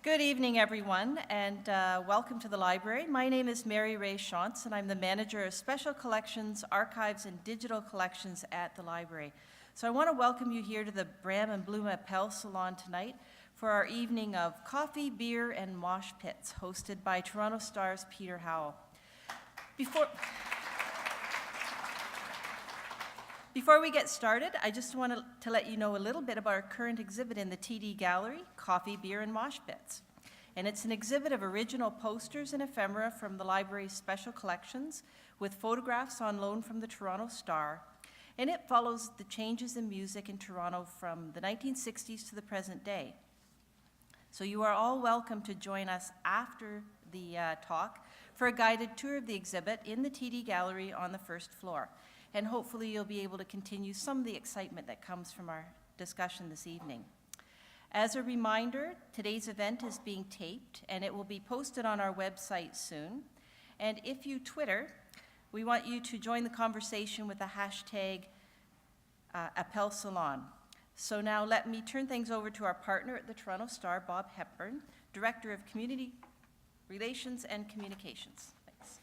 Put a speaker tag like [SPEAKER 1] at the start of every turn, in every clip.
[SPEAKER 1] Good evening, everyone, and welcome to the library. My name is Mary Ray Shantz, and I'm the Manager of Special Collections, Archives, and Digital Collections at the library. So I want to welcome you here to the Bram and Bloom Appel Salon tonight for our evening of coffee, beer, and mosh pits, hosted by Toronto Star's Peter Howell. Before we get started, I just wanted to let you know a little bit about our current exhibit in the TD Gallery, Coffee, Beer, and Mosh Pits. And it's an exhibit of original posters and ephemera from the library's special collections with photographs on loan from the Toronto Star. And it follows the changes in music in Toronto from the 1960s to the present day. So you are all welcome to join us after the talk for a guided tour of the exhibit in the TD Gallery on the first floor. And hopefully you'll be able to continue some of the excitement that comes from our discussion this evening. As a reminder, today's event is being taped and it will be posted on our website soon. And if you Twitter, we want you to join the conversation with the hashtag Appel Salon. So now let me turn things over to our partner at the Toronto Star, Bob Hepburn, Director of Community Relations and Communications. Thanks.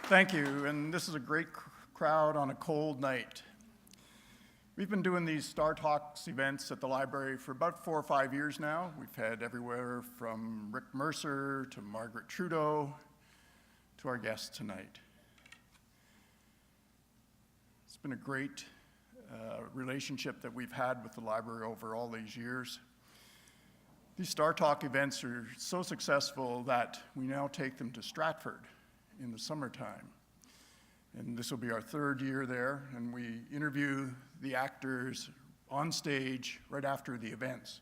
[SPEAKER 2] Thank you, and this is a great crowd on a cold night. We've been doing these Star Talks events at the library for about 4 or 5 years now. We've had everywhere from Rick Mercer to Margaret Trudeau to our guest tonight. It's been a great relationship that we've had with the library over all these years. These Star Talk events are so successful that we now take them to Stratford in the summertime. And this will be our 3rd year there, and we interview the actors on stage right after the events.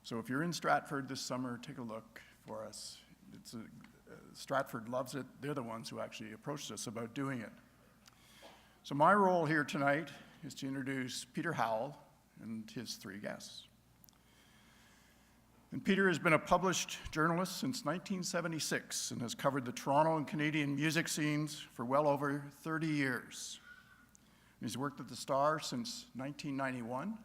[SPEAKER 2] So if you're in Stratford this summer, take a look for us. Stratford loves it. They're the ones who actually approached us about doing it. So my role here tonight is to introduce Peter Howell and his 3 guests. And Peter has been a published journalist since 1976 and has covered the Toronto and Canadian music scenes for well over 30 years. And he's worked at the Star since 1991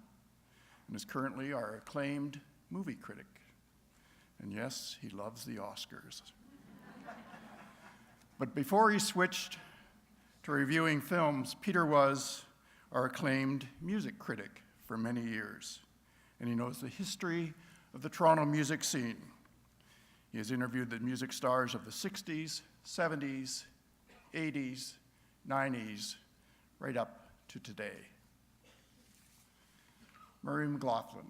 [SPEAKER 2] and is currently our acclaimed movie critic. And yes, he loves the Oscars. But before he switched to reviewing films, Peter was our acclaimed music critic for many years. And he knows the history of the Toronto music scene. He has interviewed the music stars of the 60s, 70s, 80s, 90s, right up to today. Murray McLauchlan.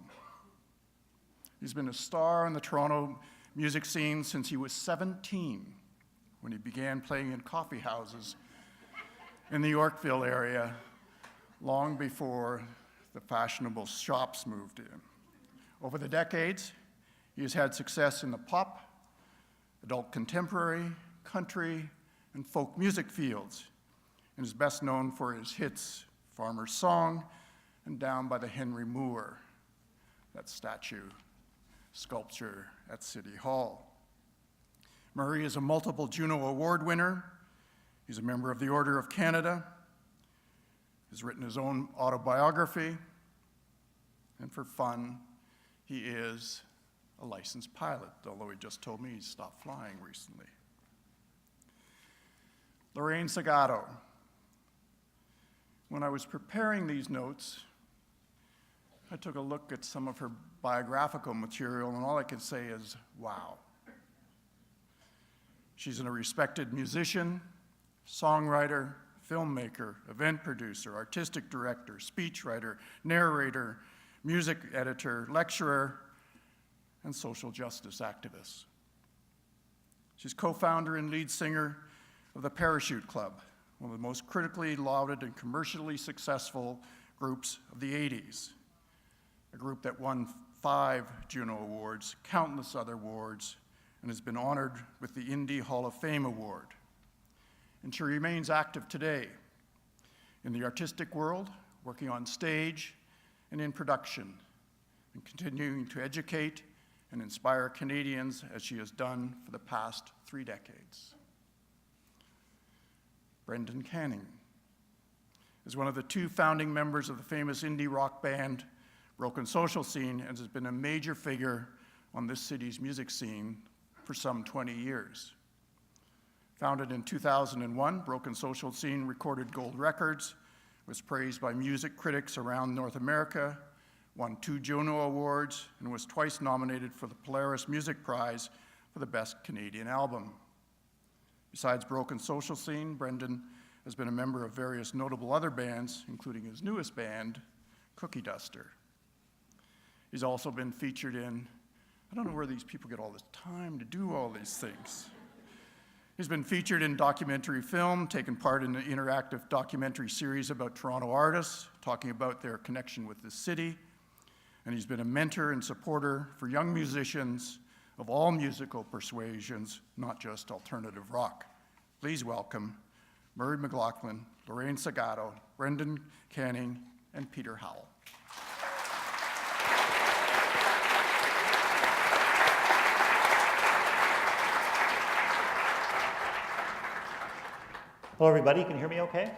[SPEAKER 2] He's been a star in the Toronto music scene since he was 17, when he began playing in coffee houses in the Yorkville area, long before the fashionable shops moved in. Over the decades, he has had success in the pop, adult contemporary, country, and folk music fields, and is best known for his hits Farmer's Song and Down by the Henry Moor, that statue sculpture at City Hall. Murray is a multiple Juno Award winner. He's a member of the Order of Canada. He's written his own autobiography, and for fun, he is a licensed pilot, although he just told me he stopped flying recently. Lorraine Segato. When I was preparing these notes, I took a look at some of her biographical material, and all I can say is, wow. She's a respected musician, songwriter, filmmaker, event producer, artistic director, speechwriter, narrator, music editor, lecturer, and social justice activist. She's co-founder and lead singer of the Parachute Club, one of the most critically lauded and commercially successful groups of the 80s, a group that won 5 Juno Awards, countless other awards, and has been honored with the Indie Hall of Fame Award. And she remains active today in the artistic world, working on stage and in production, and continuing to educate and inspire Canadians as she has done for the past 3 decades. Brendan Canning. is one of the 2 founding members of the famous indie rock band Broken Social Scene, and has been a major figure on this city's music scene for some 20 years. Founded in 2001, Broken Social Scene recorded gold records, was praised by music critics around North America, won 2 Juno Awards, and was twice nominated for the Polaris Music Prize for the Best Canadian Album. Besides Broken Social Scene, Brendan has been a member of various notable other bands, including his newest band, Cookie Duster. He's also been featured in, I don't know where these people get all this time to do all these things. He's been featured in documentary film, taken part in an interactive documentary series about Toronto artists, talking about their connection with the city, and he's been a mentor and supporter for young musicians of all musical persuasions, not just alternative rock. Please welcome Murray McLauchlan, Lorraine Segato, Brendan Canning, and Peter Howell.
[SPEAKER 3] Hello, everybody. Can you hear me okay?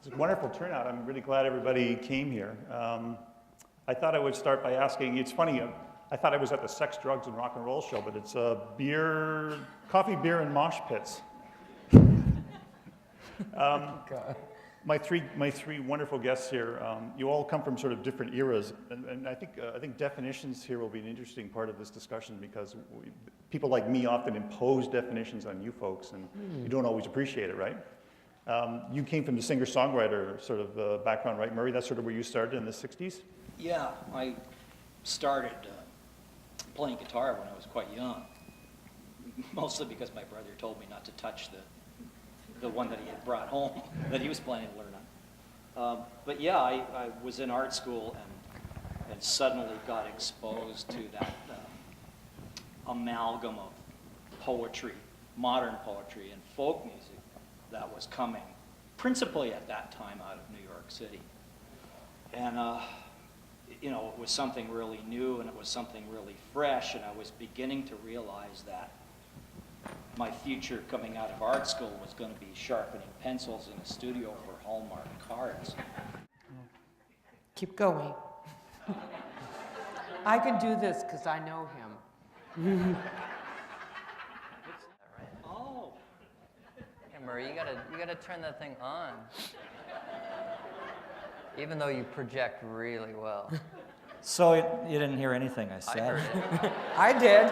[SPEAKER 3] It's a wonderful turnout. I'm really glad everybody came here. I thought I would start by asking, it's funny, I thought I was at the Sex, Drugs, and Rock and Roll show, but it's coffee, beer, and mosh pits. My three wonderful guests here, you all come from sort of different eras, and I think definitions here will be an interesting part of this discussion, because people like me often impose definitions on you folks, and you don't always appreciate it, right? You came from the singer-songwriter sort of background, right, Murray? That's sort of where you started in the 60s?
[SPEAKER 4] Yeah, I started playing guitar when I was quite young, mostly because my brother told me not to touch the one that he had brought home that he was planning to learn on. But yeah, I was in art school and suddenly got exposed to that amalgam of poetry, modern poetry, and folk music that was coming, principally at that time out of New York City. And you know, it was something really new, and it was something really fresh, and I was beginning to realize that my future coming out of art school was going to be sharpening pencils in a studio for Hallmark cards.
[SPEAKER 5] Keep going. I can do this because I know him.
[SPEAKER 4] Oh,
[SPEAKER 6] Hey, Murray, you gotta turn that thing on. Even though you project really well.
[SPEAKER 7] So you didn't hear anything I said?
[SPEAKER 6] I heard it.
[SPEAKER 5] I did.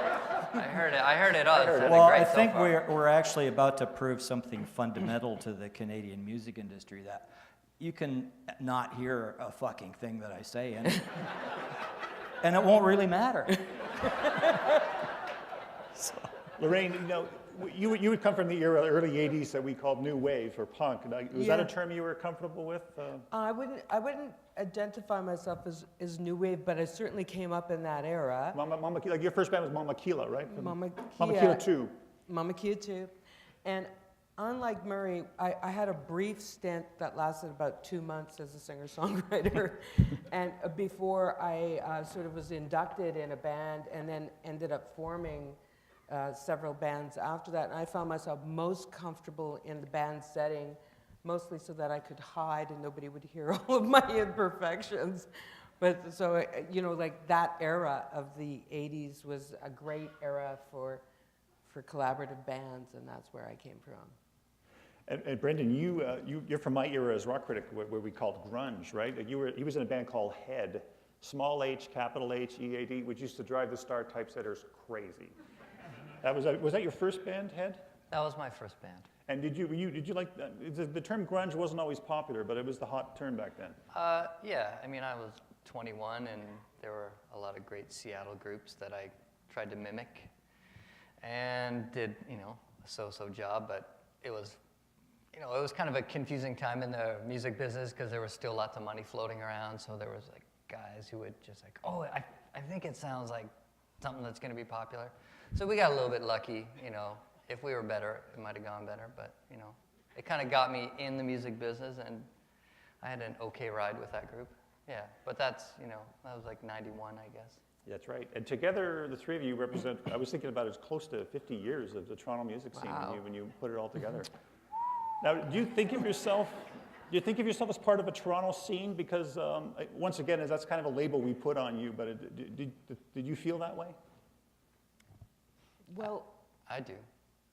[SPEAKER 6] I heard it all. It sounded
[SPEAKER 7] Well,
[SPEAKER 6] great
[SPEAKER 7] I think
[SPEAKER 6] so far.
[SPEAKER 7] we're actually about to prove something fundamental to the Canadian music industry, that you can not hear a fucking thing that I say, and it won't really matter.
[SPEAKER 3] Lorraine, you know, you would come from the era, early 80s that we called new wave or punk. Was that a term you were comfortable with?
[SPEAKER 5] I wouldn't identify myself as new wave, but I certainly came up in that era.
[SPEAKER 3] Mama, like your first band was Mama Kila, right?
[SPEAKER 5] Mama
[SPEAKER 3] Kila 2.
[SPEAKER 5] Mama Kia 2. And unlike Murray, I had a brief stint that lasted about 2 months as a singer-songwriter. And before I sort of was inducted in a band, and then ended up forming several bands after that. And I found myself most comfortable in the band setting, mostly so that I could hide and nobody would hear all of my imperfections. But so, you know, like that era of the 80s was a great era for collaborative bands, and that's where I came from.
[SPEAKER 3] And Brendan, you're from my era as rock critic, where we called grunge, right? Like he was in a band called Head, small h, capital H, E-A-D, which used to drive the Star Typesetters crazy. Was that your first band, Head?
[SPEAKER 6] That was my first band.
[SPEAKER 3] And did you like the term grunge wasn't always popular, but it was the hot term back then.
[SPEAKER 6] Yeah, I mean, I was 21, and there were a lot of great Seattle groups that I tried to mimic, and did, you know, a so-so job, but it was kind of a confusing time in the music business because there was still lots of money floating around, so there was like guys who would just like, oh, I think it sounds like something that's going to be popular. So we got a little bit lucky, you know. If we were better, it might have gone better, but, you know, it kind of got me in the music business, and I had an okay ride with that group. Yeah, but that's, you know, that was like 91, I guess.
[SPEAKER 3] That's right. And together, the three of you represent, I was thinking about it, as close to 50 years of the Toronto music scene
[SPEAKER 5] Wow.
[SPEAKER 3] when you put it all together. Now, do you think of yourself Do you think of yourself as part of a Toronto scene? Because once again, that's kind of a label we put on you, but did you feel that way?
[SPEAKER 5] Well,
[SPEAKER 6] I do.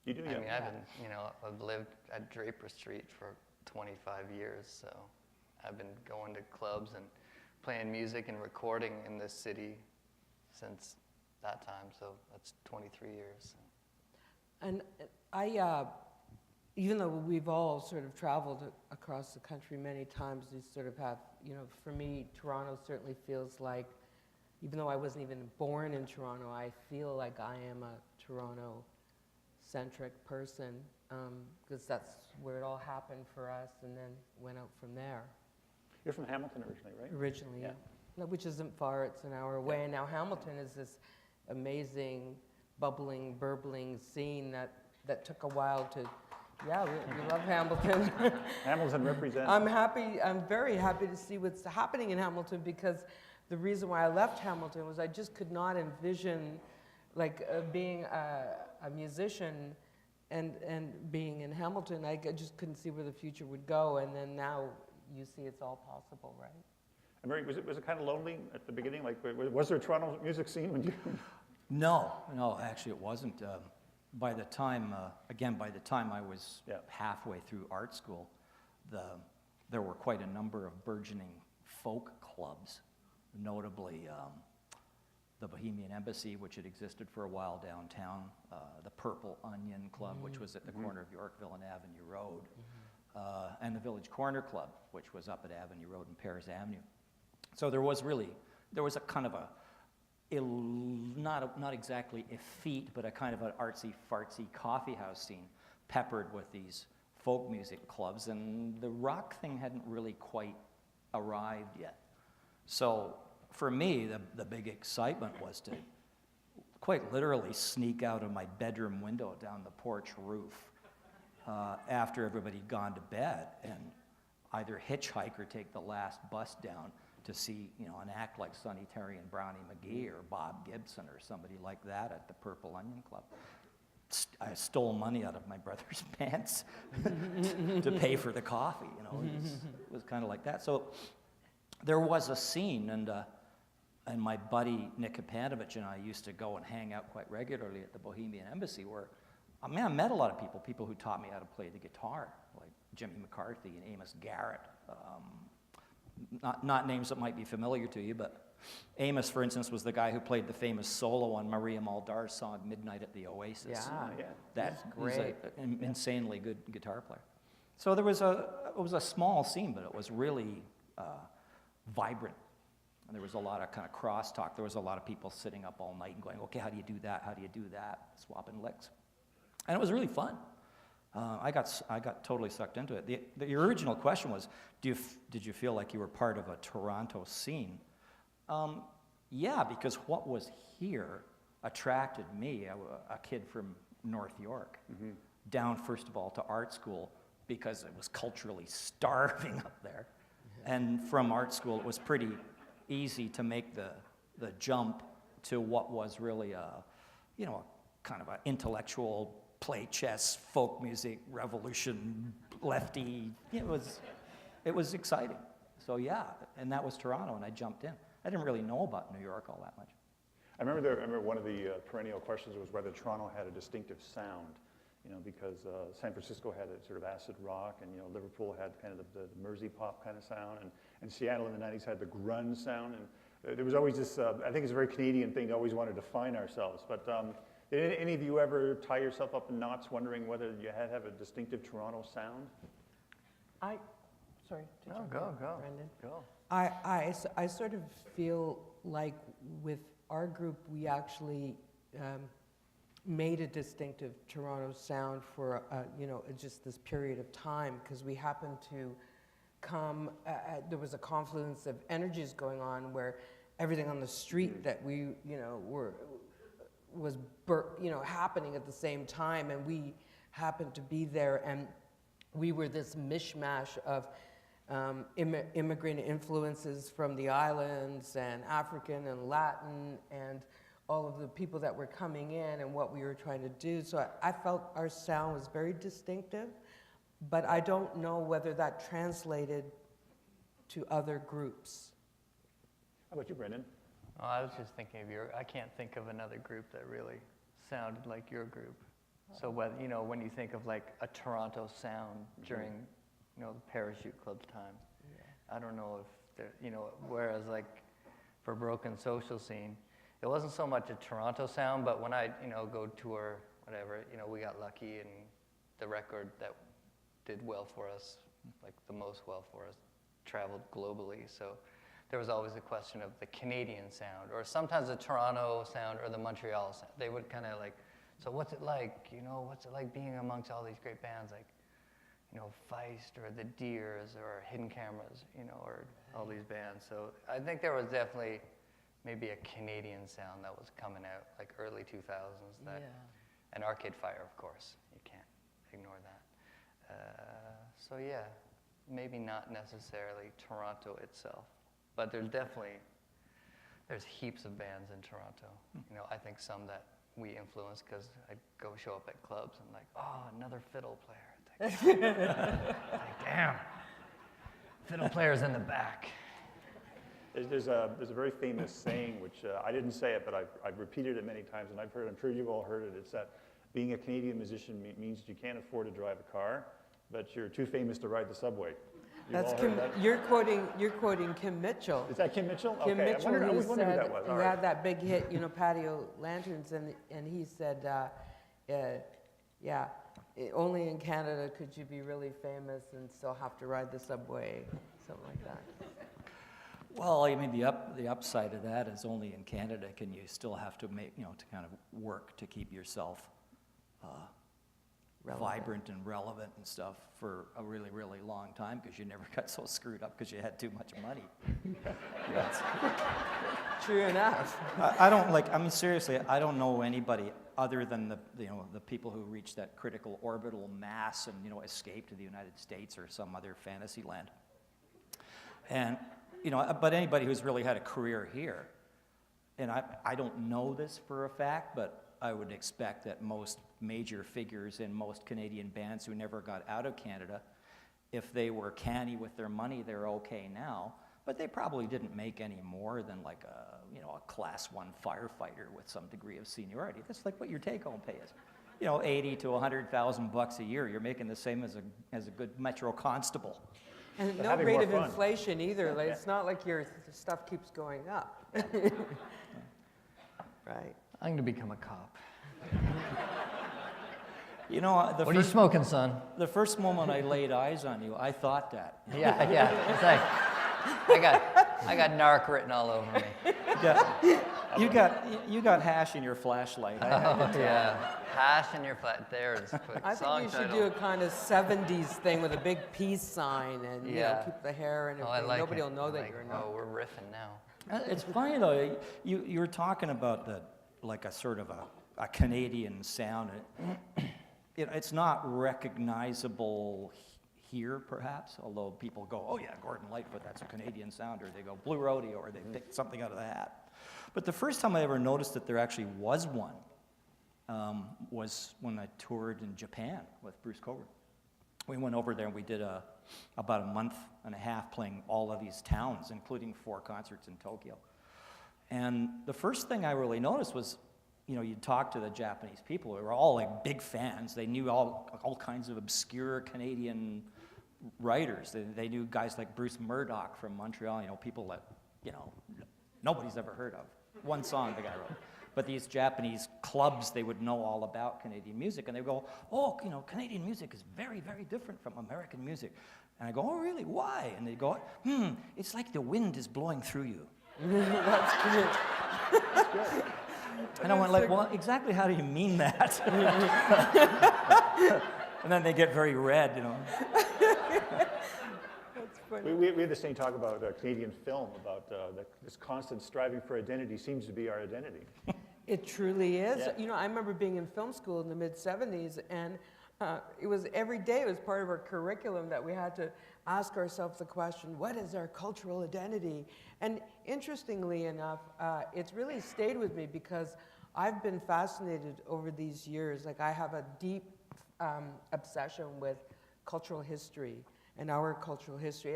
[SPEAKER 3] You do,
[SPEAKER 6] I
[SPEAKER 3] yeah.
[SPEAKER 6] mean, I've lived at Draper Street for 25 years, so I've been going to clubs and playing music and recording in this city since that time, so that's 23 years.
[SPEAKER 5] and I, even though we've all sort of traveled across the country many times, we sort of have, for me, Toronto certainly feels like, even though I wasn't even born in Toronto, I feel like I am a Toronto-centric person, because that's where it all happened for us, and then went out from there.
[SPEAKER 3] You're from Hamilton originally, right?
[SPEAKER 5] Originally, yeah. No, which isn't far, it's an hour away. And now Hamilton is this amazing, bubbling, burbling scene that took a while to, we love Hamilton.
[SPEAKER 3] Hamilton represents.
[SPEAKER 5] I'm very happy to see what's happening in Hamilton, because the reason why I left Hamilton was I just could not envision being a musician and being in Hamilton. I just couldn't see where the future would go, and then now you see it's all possible, right?
[SPEAKER 3] And Murray, was it kind of lonely at the beginning? Like, was there a Toronto music scene when you?
[SPEAKER 7] No, actually it wasn't. By the time I was halfway through art school, there were quite a number of burgeoning folk clubs, notably the Bohemian Embassy, which had existed for a while downtown, the Purple Onion Club, which was at the corner of Yorkville and Avenue Road, and the Village Corner Club, which was up at Avenue Road and Pears Avenue. So there was a kind of not exactly effete, but a kind of an artsy-fartsy coffee house scene peppered with these folk music clubs, and the rock thing hadn't really quite arrived yet. So for me, the big excitement was to quite literally sneak out of my bedroom window down the porch roof after everybody had gone to bed, and either hitchhike or take the last bus down to see, an act like Sonny Terry and Brownie McGee or Bob Gibson or somebody like that at the Purple Onion Club. I stole money out of my brother's pants to pay for the coffee, it was kind of like that. So there was a scene, and my buddy Nick Kapanovich and I used to go and hang out quite regularly at the Bohemian Embassy, where, I met a lot of people who taught me how to play the guitar, like Jimmy McCarthy and Amos Garrett. Not names that might be familiar to you, but Amos, for instance, was the guy who played the famous solo on Maria Muldaur's song "Midnight at the Oasis."
[SPEAKER 5] Yeah.
[SPEAKER 7] That's
[SPEAKER 5] great.
[SPEAKER 7] He's an insanely good guitar player. So it was a small scene, but it was really vibrant. And there was a lot of kind of crosstalk. There was a lot of people sitting up all night and going, "Okay, how do you do that? How do you do that?" Swapping licks, and it was really fun. I got totally sucked into it. The original question was, did you feel like you were part of a Toronto scene? Yeah, because what was here attracted me, a kid from North York, down first of all to art school because it was culturally starving up there. And from art school, it was pretty easy to make the jump to what was really a kind of an intellectual play chess, folk music, revolution, lefty. It was exciting. So yeah, and that was Toronto, and I jumped in. I didn't really know about New York all that much.
[SPEAKER 3] I remember one of the perennial questions was whether Toronto had a distinctive sound, because San Francisco had a sort of acid rock, and Liverpool had kind of the Mersey pop kind of sound, and Seattle in the 90s had the grunge sound, and there was always this, I think it's a very Canadian thing to always want to define ourselves, but did any of you ever tie yourself up in knots wondering whether you had to have a distinctive Toronto sound?
[SPEAKER 5] Sorry.
[SPEAKER 6] No, go,
[SPEAKER 5] Brendan.
[SPEAKER 6] go.
[SPEAKER 5] I sort of feel like with our group, we actually made a distinctive Toronto sound for, just this period of time, because we happened to come, there was a confluence of energies going on where everything on the street that we, was happening at the same time, and we happened to be there, and we were this mishmash of immigrant influences from the islands and African and Latin and all of the people that were coming in and what we were trying to do. So I felt our sound was very distinctive. but I don't know whether that translated to other groups.
[SPEAKER 3] How about you, Brendan?
[SPEAKER 6] Oh, I was just thinking of I can't think of another group that really sounded like your group. So when you think of like a Toronto sound during, the Parachute Club's time, I don't know if there, whereas like for Broken Social Scene, it wasn't so much a Toronto sound, but when I, go tour, whatever, we got lucky and the record that did well for us, like the most well for us, traveled globally. So there was always a question of the Canadian sound, or sometimes the Toronto sound or the Montreal sound. They would kind of like, so what's it like, what's it like being amongst all these great bands like, Feist or the Deers or Hidden Cameras, or all these bands. So I think there was definitely maybe a Canadian sound that was coming out like early 2000s that, and Arcade Fire, of course, you can't ignore that. So yeah, maybe not necessarily Toronto itself, but there's heaps of bands in Toronto. I think some that we influence because I go show up at clubs and like, oh, another fiddle player. It's like, damn, fiddle player's in the back.
[SPEAKER 3] There's a very famous saying, which I didn't say it, but I've repeated it many times, and I'm sure you've all heard it. It's that being a Canadian musician means you can't afford to drive a car, but you're too famous to ride the subway.
[SPEAKER 5] You're quoting Kim Mitchell.
[SPEAKER 3] Is that Kim Mitchell?
[SPEAKER 5] Kim
[SPEAKER 3] Okay,
[SPEAKER 5] Mitchell,
[SPEAKER 3] I
[SPEAKER 5] who
[SPEAKER 3] always wondered who
[SPEAKER 5] said,
[SPEAKER 3] that was.
[SPEAKER 5] who
[SPEAKER 3] All right.
[SPEAKER 5] had that big hit, Patio Lanterns, and he said, only in Canada could you be really famous and still have to ride the subway, something like that.
[SPEAKER 7] Well, I mean, the upside of that is only in Canada can you still have to make, to kind of work to keep yourself vibrant and relevant and stuff for a really, really long time because you never got so screwed up because you had too much money.
[SPEAKER 5] True enough.
[SPEAKER 7] Seriously, I don't know anybody other than the people who reached that critical orbital mass and, escaped to the United States or some other fantasy land. And, but anybody who's really had a career here, and I don't know this for a fact, but I would expect that most major figures in most Canadian bands who never got out of Canada, if they were canny with their money, they're okay now, but they probably didn't make any more than like a class 1 firefighter with some degree of seniority. That's like what your take-home pay is. 80 to 100,000 bucks a year. You're making the same as a good Metro constable.
[SPEAKER 5] And
[SPEAKER 3] But
[SPEAKER 5] no
[SPEAKER 3] having
[SPEAKER 5] rate
[SPEAKER 3] more
[SPEAKER 5] of
[SPEAKER 3] fun.
[SPEAKER 5] inflation either. Like, it's not like your stuff keeps going up. Right.
[SPEAKER 6] I'm gonna become a cop.
[SPEAKER 7] What
[SPEAKER 6] What are you smoking, son?
[SPEAKER 7] The first moment I laid eyes on you, I thought that.
[SPEAKER 6] Yeah. It's like I got narc written all over me.
[SPEAKER 7] You got hash in your flashlight.
[SPEAKER 6] Hash in your flat. There's a quick
[SPEAKER 5] I
[SPEAKER 6] song
[SPEAKER 5] think you should
[SPEAKER 6] title.
[SPEAKER 5] do a kind of 70s thing with a big peace sign and keep the hair and
[SPEAKER 6] Oh,
[SPEAKER 5] everything.
[SPEAKER 6] I like
[SPEAKER 5] Nobody
[SPEAKER 6] it.
[SPEAKER 5] will know that
[SPEAKER 6] Like,
[SPEAKER 5] you're not.
[SPEAKER 6] oh, we're riffing now.
[SPEAKER 7] It's funny though. You were talking about like a sort of a Canadian sound. It's not recognizable here, perhaps. Although people go, "Oh yeah, Gordon Lightfoot, that's a Canadian sound," or they go Blue Rodeo, or they pick something out of the hat. But the first time I ever noticed that there actually was one was when I toured in Japan with Bruce Cockburn. We went over there and we did about a month and a half playing all of these towns, including 4 concerts in Tokyo. And the first thing I really noticed was, you'd talk to the Japanese people who were all like big fans. They knew all kinds of obscure Canadian writers. They knew guys like Bruce Murdoch from Montreal, people that, nobody's ever heard of. One song the guy wrote. But these Japanese clubs, they would know all about Canadian music, and they would go, "Oh, Canadian music is very, very different from American music." And I go, "Oh, really? Why?" And they go, "It's like the wind is blowing through you."
[SPEAKER 5] That's good.
[SPEAKER 7] And I went like, "Well, exactly how do you mean that?" And then they get very red,
[SPEAKER 5] That's funny.
[SPEAKER 3] We had this thing talk about Canadian film, about this constant striving for identity seems to be our identity.
[SPEAKER 5] It truly is.
[SPEAKER 3] Yeah.
[SPEAKER 5] I remember being in film school in the mid-'70s, and it was every day, it was part of our curriculum that we had to ask ourselves the question, what is our cultural identity? And interestingly enough, it's really stayed with me because I've been fascinated over these years. Like, I have a deep obsession with cultural history and our cultural history.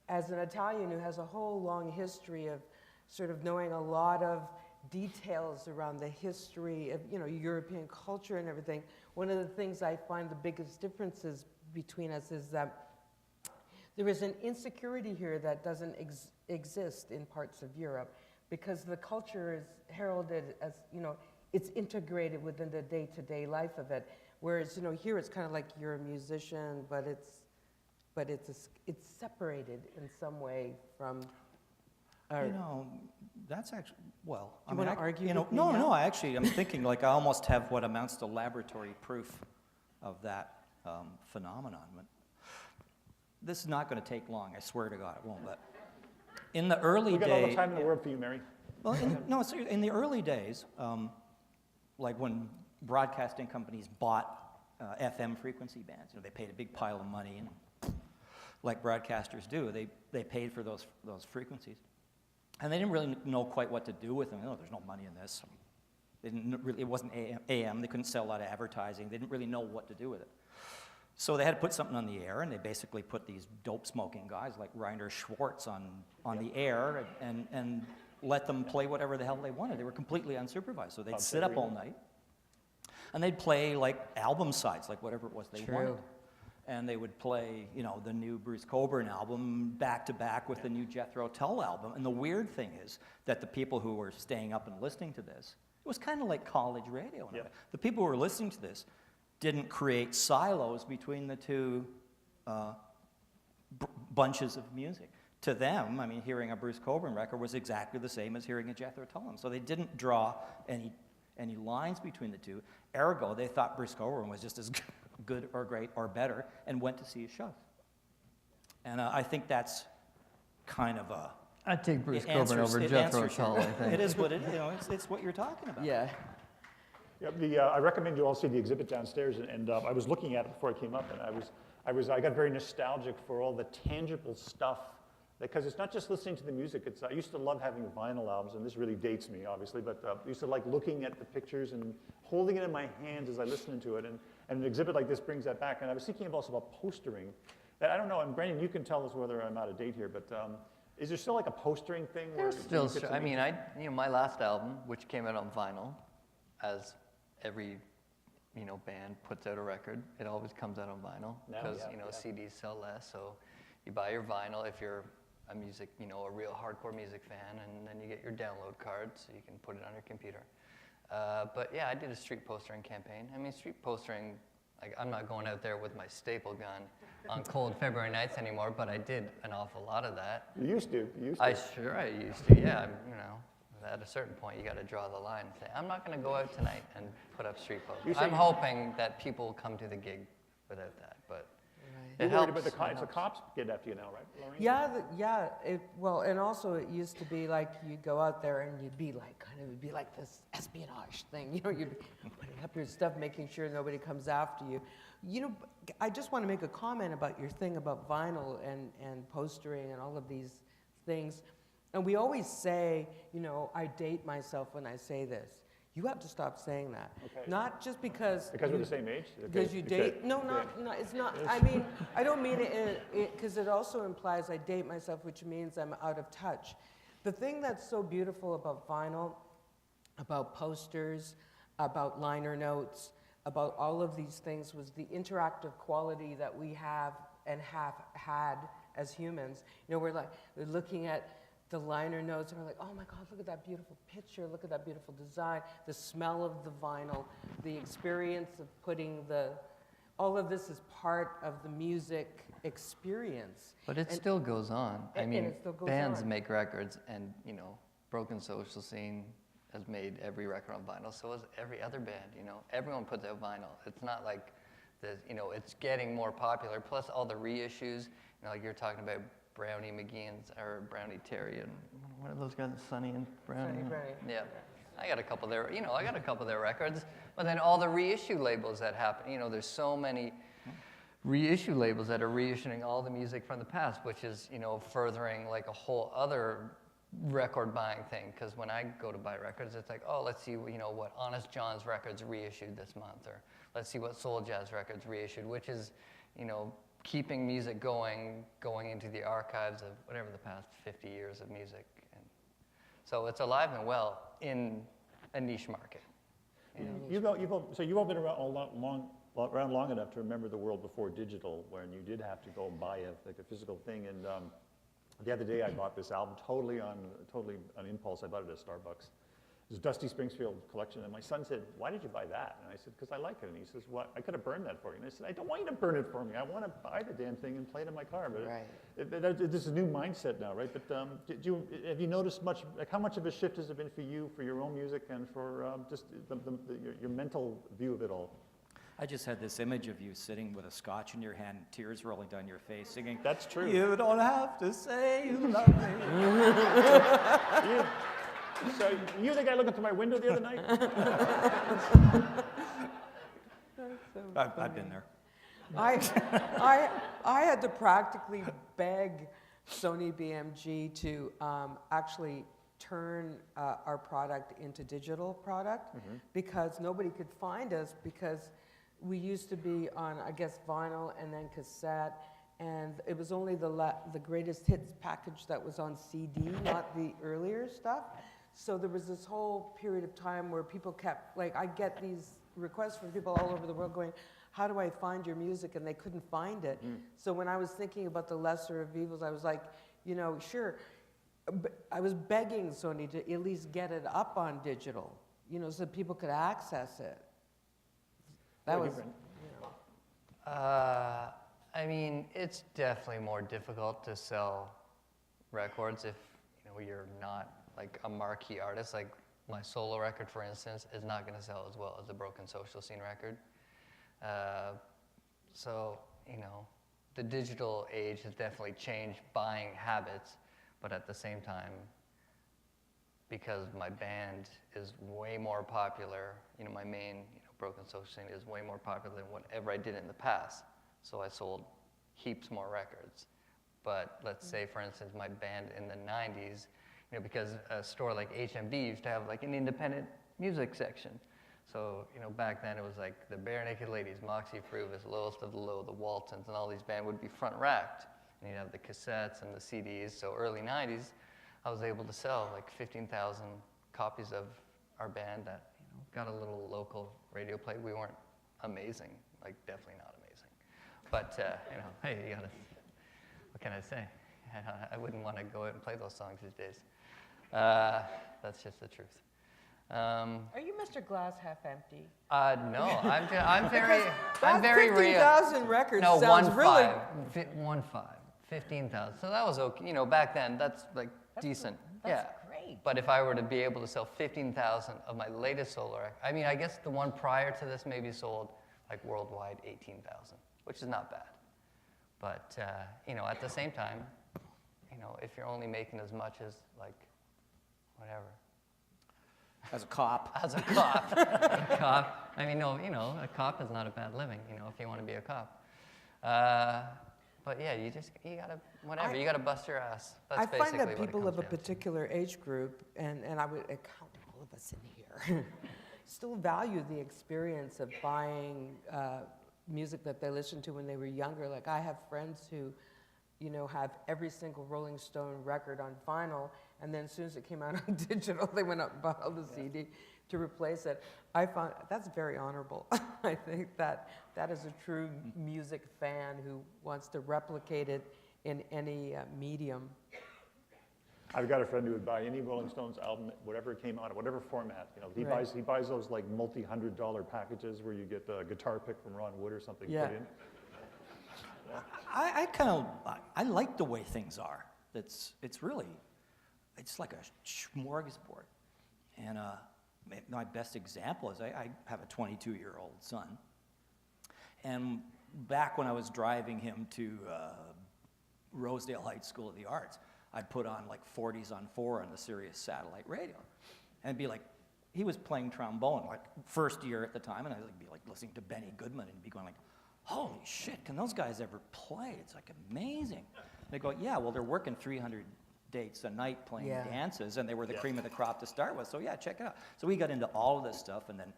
[SPEAKER 5] As an Italian who has a whole long history of sort of knowing a lot of details around the history of, you know, European culture and everything, one of the things I find the biggest differences between us is that there is an insecurity here that doesn't exist in parts of Europe, because the culture is heralded as, you know, it's integrated within the day-to-day life of it. Whereas, you know, here it's kind of like you're a musician, but it's separated in some way from.
[SPEAKER 7] You know, that's actually, well,
[SPEAKER 5] Do you want to argue
[SPEAKER 7] you know,
[SPEAKER 5] with me
[SPEAKER 7] no,
[SPEAKER 5] now?
[SPEAKER 7] no, I'm thinking like I almost have what amounts to laboratory proof of that phenomenon. But this is not going to take long, I swear to God it won't, but in the early days.
[SPEAKER 3] We got all the time in the world for you, Mary.
[SPEAKER 7] Well, in the early days, like when broadcasting companies bought FM frequency bands, you know, they paid a big pile of money, and like broadcasters do, they paid for those frequencies, and they didn't really know quite what to do with them. There's no money in this. It wasn't AM. They couldn't sell a lot of advertising. They didn't really know what to do with it. So they had to put something on the air, and they basically put these dope-smoking guys like Reiner Schwartz on the air and let them play whatever the hell they wanted. They were completely unsupervised, so they'd sit up all night, and they'd play like album sides, like whatever it was they wanted. And they would play, you know, the new Bruce Cockburn album back to back with the new Jethro Tull album. And the weird thing is that the people who were staying up and listening to this, it was kind of like college radio. In a way. The people who were listening to this didn't create silos between the two bunches of music. To them, I mean, hearing a Bruce Cockburn record was exactly the same as hearing a Jethro Tull album. So they didn't draw any lines between the two. Ergo, they thought Bruce Cockburn was just as good or great or better, and went to see his shows. And I think that's kind of a.
[SPEAKER 6] I'd take Bruce Cockburn over Jethro Tull, I think.
[SPEAKER 7] It is what it is. You know, it's what you're talking about.
[SPEAKER 5] Yeah.
[SPEAKER 3] Yeah, I recommend you all see the exhibit downstairs, and I was looking at it before I came up, and I got very nostalgic for all the tangible stuff, because it's not just listening to the music. I used to love having vinyl albums, and this really dates me, obviously, but I used to like looking at the pictures and holding it in my hands as I listened to it, and an exhibit like this brings that back. And I was thinking also about postering. I don't know, and Brandon, you can tell us whether I'm out of date here, but is there still like a postering thing?
[SPEAKER 6] There's still, I mean, my last album, which came out on vinyl, as every, you know, band puts out a record, it always comes out on vinyl, because, you know, CDs sell less, so you buy your vinyl if you're a music, you know, a real hardcore music fan, and then you get your download card so you can put it on your computer. But yeah, I did a street postering campaign. I mean, street postering, like, I'm not going out there with my staple gun on cold February nights anymore, but I did an awful lot of that.
[SPEAKER 3] You used to. I used
[SPEAKER 6] to, yeah. You know, at a certain point, you got to draw the line and say, I'm not going to go out tonight and put up street posters. I'm hoping that people will come to the gig without that, but it helps.
[SPEAKER 3] But the cops get after you now, right, Lorraine?
[SPEAKER 5] Yeah, well, and also it used to be like you'd go out there and you'd be like, it'd be like this espionage thing, you know, you'd be putting up your stuff, making sure nobody comes after you. You know, I just want to make a comment about your thing about vinyl and postering and all of these things. And we always say, you know, I date myself when I say this. You have to stop saying that. Okay. Not just because...
[SPEAKER 3] Because we're the same age?
[SPEAKER 5] Because you date... No, it's not. I mean, I don't mean it because it also implies I date myself, which means I'm out of touch. The thing that's so beautiful about vinyl, about posters, about liner notes, about all of these things was the interactive quality that we have and have had as humans. You know, we're looking at the liner notes, and we're like, oh my God, look at that beautiful picture, look at that beautiful design, the smell of the vinyl, the experience of putting all of this is part of the music experience.
[SPEAKER 6] But it still goes on. I mean, bands
[SPEAKER 5] on.
[SPEAKER 6] make records, and, you know, Broken Social Scene has made every record on vinyl, so has every other band, you know. Everyone puts out vinyl. It's not like, you know, it's getting more popular, plus all the reissues, you know, like you're talking about Brownie McGee's or Brownie Terry and what are those guys? Sonny and Brownie.
[SPEAKER 5] Sonny Brownie.
[SPEAKER 6] Yeah, I got a couple there. You know, I got a couple of their records. But then all the reissue labels that happen. You know, there's so many reissue labels that are reissuing all the music from the past, which is, you know, furthering like a whole other record buying thing. Because when I go to buy records, it's like, oh, let's see, you know, what Honest John's records reissued this month, or let's see what Soul Jazz records reissued, which is, keeping music going into the archives of whatever the past 50 years of music. And so it's alive and well in a niche market.
[SPEAKER 3] So you've all been around around long enough to remember the world before digital, when you did have to go and buy a physical thing. And the other day I bought this album totally on impulse. I bought it at Starbucks. It was Dusty Springfield collection, and my son said, "Why did you buy that?" And I said, "Because I like it." And he says, "What? I could have burned that for you." And I said, "I don't want you to burn it for me. I want to buy the damn thing and play it in my car." But
[SPEAKER 5] Right.
[SPEAKER 3] this is a new mindset now, right? But have you noticed much? Like, how much of a shift has it been for you, for your own music, and for just your mental view of it all?
[SPEAKER 7] I just had this image of you sitting with a scotch in your hand, tears rolling down your face, singing,
[SPEAKER 3] That's true.
[SPEAKER 7] "You don't have to say you love me."
[SPEAKER 3] So you the guy looking through my window the other night?
[SPEAKER 7] I've been there.
[SPEAKER 5] I had to practically beg Sony BMG to actually turn our product into digital product because nobody could find us because we used to be on, I guess, vinyl and then cassette, and it was only the greatest hits package that was on CD, not the earlier stuff. So there was this whole period of time where people kept, like, I get these requests from people all over the world going, "How do I find your music?" And they couldn't find it. So when I was thinking about the lesser of evils, I was like, sure. But I was begging Sony to at least get it up on digital, so people could access it. That was,
[SPEAKER 6] I mean, it's definitely more difficult to sell records if you're not like a marquee artist. Like my solo record, for instance, is not going to sell as well as the Broken Social Scene record. So the digital age has definitely changed buying habits, but at the same time, because my band is way more popular, my main Broken Social Scene is way more popular than whatever I did in the past. So I sold heaps more records. But let's say, for instance, my band in the 90s, because a store like HMV used to have like an independent music section. So, back then it was like the Bare Naked Ladies, Moxie Fruvis, Lowest of the Low, the Waltons, and all these bands would be front racked. And you'd have the cassettes and the CDs. So early 90s, I was able to sell like 15,000 copies of our band that got a little local radio play. We weren't amazing, like definitely not amazing. But, hey, you gotta, what can I say? I wouldn't want to go out and play those songs these days. That's just the truth.
[SPEAKER 5] Are you Mr. Glass Half Empty?
[SPEAKER 6] No, I'm very real.
[SPEAKER 5] 15,000 records
[SPEAKER 6] No,
[SPEAKER 5] sounds really...
[SPEAKER 6] 15,000. So that was okay. Back then, that's like decent.
[SPEAKER 5] That's great.
[SPEAKER 6] But if I were to be able to sell 15,000 of my latest solo record, I mean, I guess the one prior to this maybe sold like worldwide 18,000, which is not bad. But, at the same time, if you're only making as much as like, whatever.
[SPEAKER 7] As a cop.
[SPEAKER 6] As a cop. A cop. I mean, no, a cop is not a bad living, if you want to be a cop. But yeah, you gotta, whatever, you gotta bust your ass. That's
[SPEAKER 5] I
[SPEAKER 6] basically
[SPEAKER 5] find that
[SPEAKER 6] what it
[SPEAKER 5] people
[SPEAKER 6] comes
[SPEAKER 5] of a
[SPEAKER 6] down to.
[SPEAKER 5] particular age group, and I would count all of us in here, still value the experience of buying music that they listened to when they were younger. Like I have friends who, have every single Rolling Stone record on vinyl, and then as soon as it came out on digital, they went out and bought all the CD to replace it. I found that's very honorable. I think that is a true music fan who wants to replicate it in any medium.
[SPEAKER 3] I've got a friend who would buy any Rolling Stones album, whatever it came out, whatever format. He buys those like multi-$100 packages where you get a guitar pick from Ron Wood or something put in.
[SPEAKER 7] I like the way things are. It's like a smorgasbord. And my best example is I have a 22-year-old son. And back when I was driving him to Rosedale Heights School of the Arts, I'd put on like 40s on 4 on the Sirius satellite radio. And it'd be like, he was playing trombone, like first year at the time, and I'd be like listening to Benny Goodman and be going like, holy shit, can those guys ever play? It's like amazing. They go, yeah, well, they're working 300 dates a night playing dances, and they were the cream of the crop to start with, so yeah, check it out. So we got into all of this stuff, and then,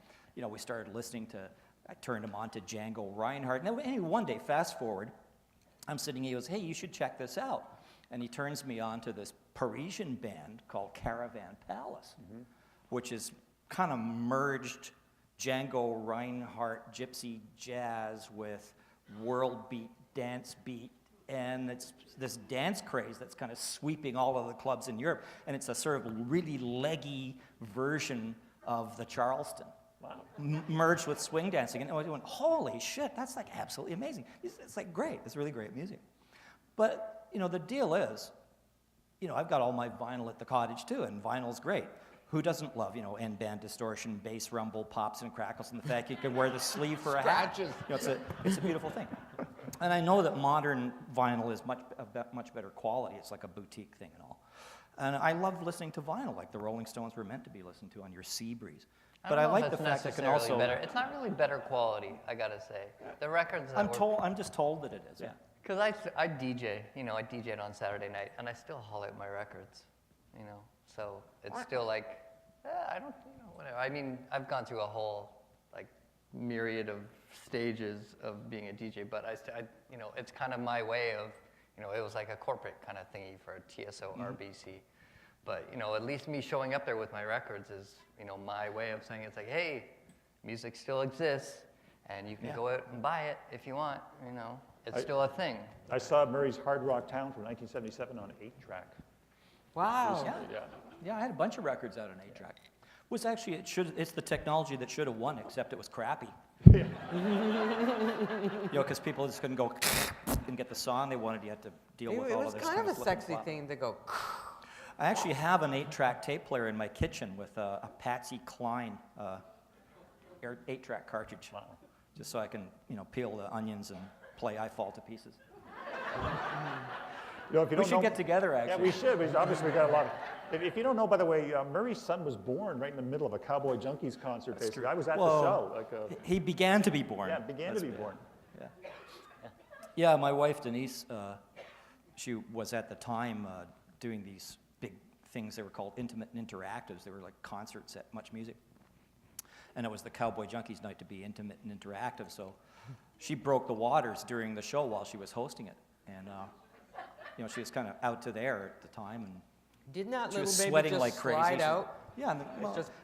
[SPEAKER 7] we started listening to I turned him on to Django Reinhardt. And anyway, one day, fast forward, I'm sitting here, he goes, hey, you should check this out. And he turns me on to this Parisian band called Caravan Palace, which is kind of merged Django Reinhardt gypsy jazz with world beat, dance beat, and it's this dance craze that's kind of sweeping all of the clubs in Europe, and it's a sort of really leggy version of the Charleston.
[SPEAKER 3] Wow.
[SPEAKER 7] Merged with swing dancing, and I went, holy shit, that's like absolutely amazing. It's like great, it's really great music. But, you know, the deal is, you know, I've got all my vinyl at the cottage too, and vinyl's great. Who doesn't love, you know, end band distortion, bass rumble, pops and crackles, and the fact you can wear the sleeve for a hat?
[SPEAKER 5] Scratches.
[SPEAKER 7] You know, it's a beautiful thing. And I know that modern vinyl is much better quality. It's like a boutique thing and all. And I love listening to vinyl, like the Rolling Stones were meant to be listened to on your sea breeze. But I like the fact that it can also.
[SPEAKER 6] Better. It's not really better quality, I gotta say. The records.
[SPEAKER 7] I'm just told that it is. Yeah.
[SPEAKER 6] Because I DJ, you know, I DJ'd on Saturday night, and I still haul out my records, you know. So it's still like, I don't, you know, whatever. I mean, I've gone through a whole like myriad of stages of being a DJ, but I you know, it's kind of my way of, you know, it was like a corporate kind of thingy for TSO RBC. But, you know, at least me showing up there with my records is, you know, my way of saying it's like, hey, music still exists, and you can go out and buy it if you want, you know. It's still a thing.
[SPEAKER 3] I saw Murray's Hard Rock Town from 1977 on 8-track.
[SPEAKER 5] Wow.
[SPEAKER 3] Yeah.
[SPEAKER 7] Yeah, I had a bunch of records out on 8-track. Was actually, it's the technology that should have won, except it was crappy. You know, because people just couldn't go and get the song they wanted. You had to deal with all of this.
[SPEAKER 5] It was kind of a
[SPEAKER 7] flip and
[SPEAKER 5] sexy
[SPEAKER 7] flop.
[SPEAKER 5] thing to go.
[SPEAKER 7] I actually have an 8-track tape player in my kitchen with a Patsy Cline 8-track cartridge.
[SPEAKER 3] Wow.
[SPEAKER 7] Just so I can, you know, peel the onions and play I Fall to Pieces.
[SPEAKER 3] You know, if you
[SPEAKER 7] We
[SPEAKER 3] don't
[SPEAKER 7] should
[SPEAKER 3] know,
[SPEAKER 7] get together, actually.
[SPEAKER 3] Yeah, we should. We've obviously got a lot of. If you don't know, by the way, Murray's son was born right in the middle of a Cowboy Junkies concert. Basically, I was at the show.
[SPEAKER 7] He began to be born.
[SPEAKER 3] Yeah, began to be born.
[SPEAKER 7] Yeah, my wife Denise, she was at the time doing these big things. They were called intimate and interactives. They were like concerts at Much Music. And it was the Cowboy Junkies night to be intimate and interactive. So she broke the waters during the show while she was hosting it. And, you know, she was kind of out to there at the time. And
[SPEAKER 5] Didn't that
[SPEAKER 7] she
[SPEAKER 5] little
[SPEAKER 7] was
[SPEAKER 5] baby
[SPEAKER 7] sweating
[SPEAKER 5] just
[SPEAKER 7] like crazy.
[SPEAKER 5] slide out?
[SPEAKER 7] Yeah, and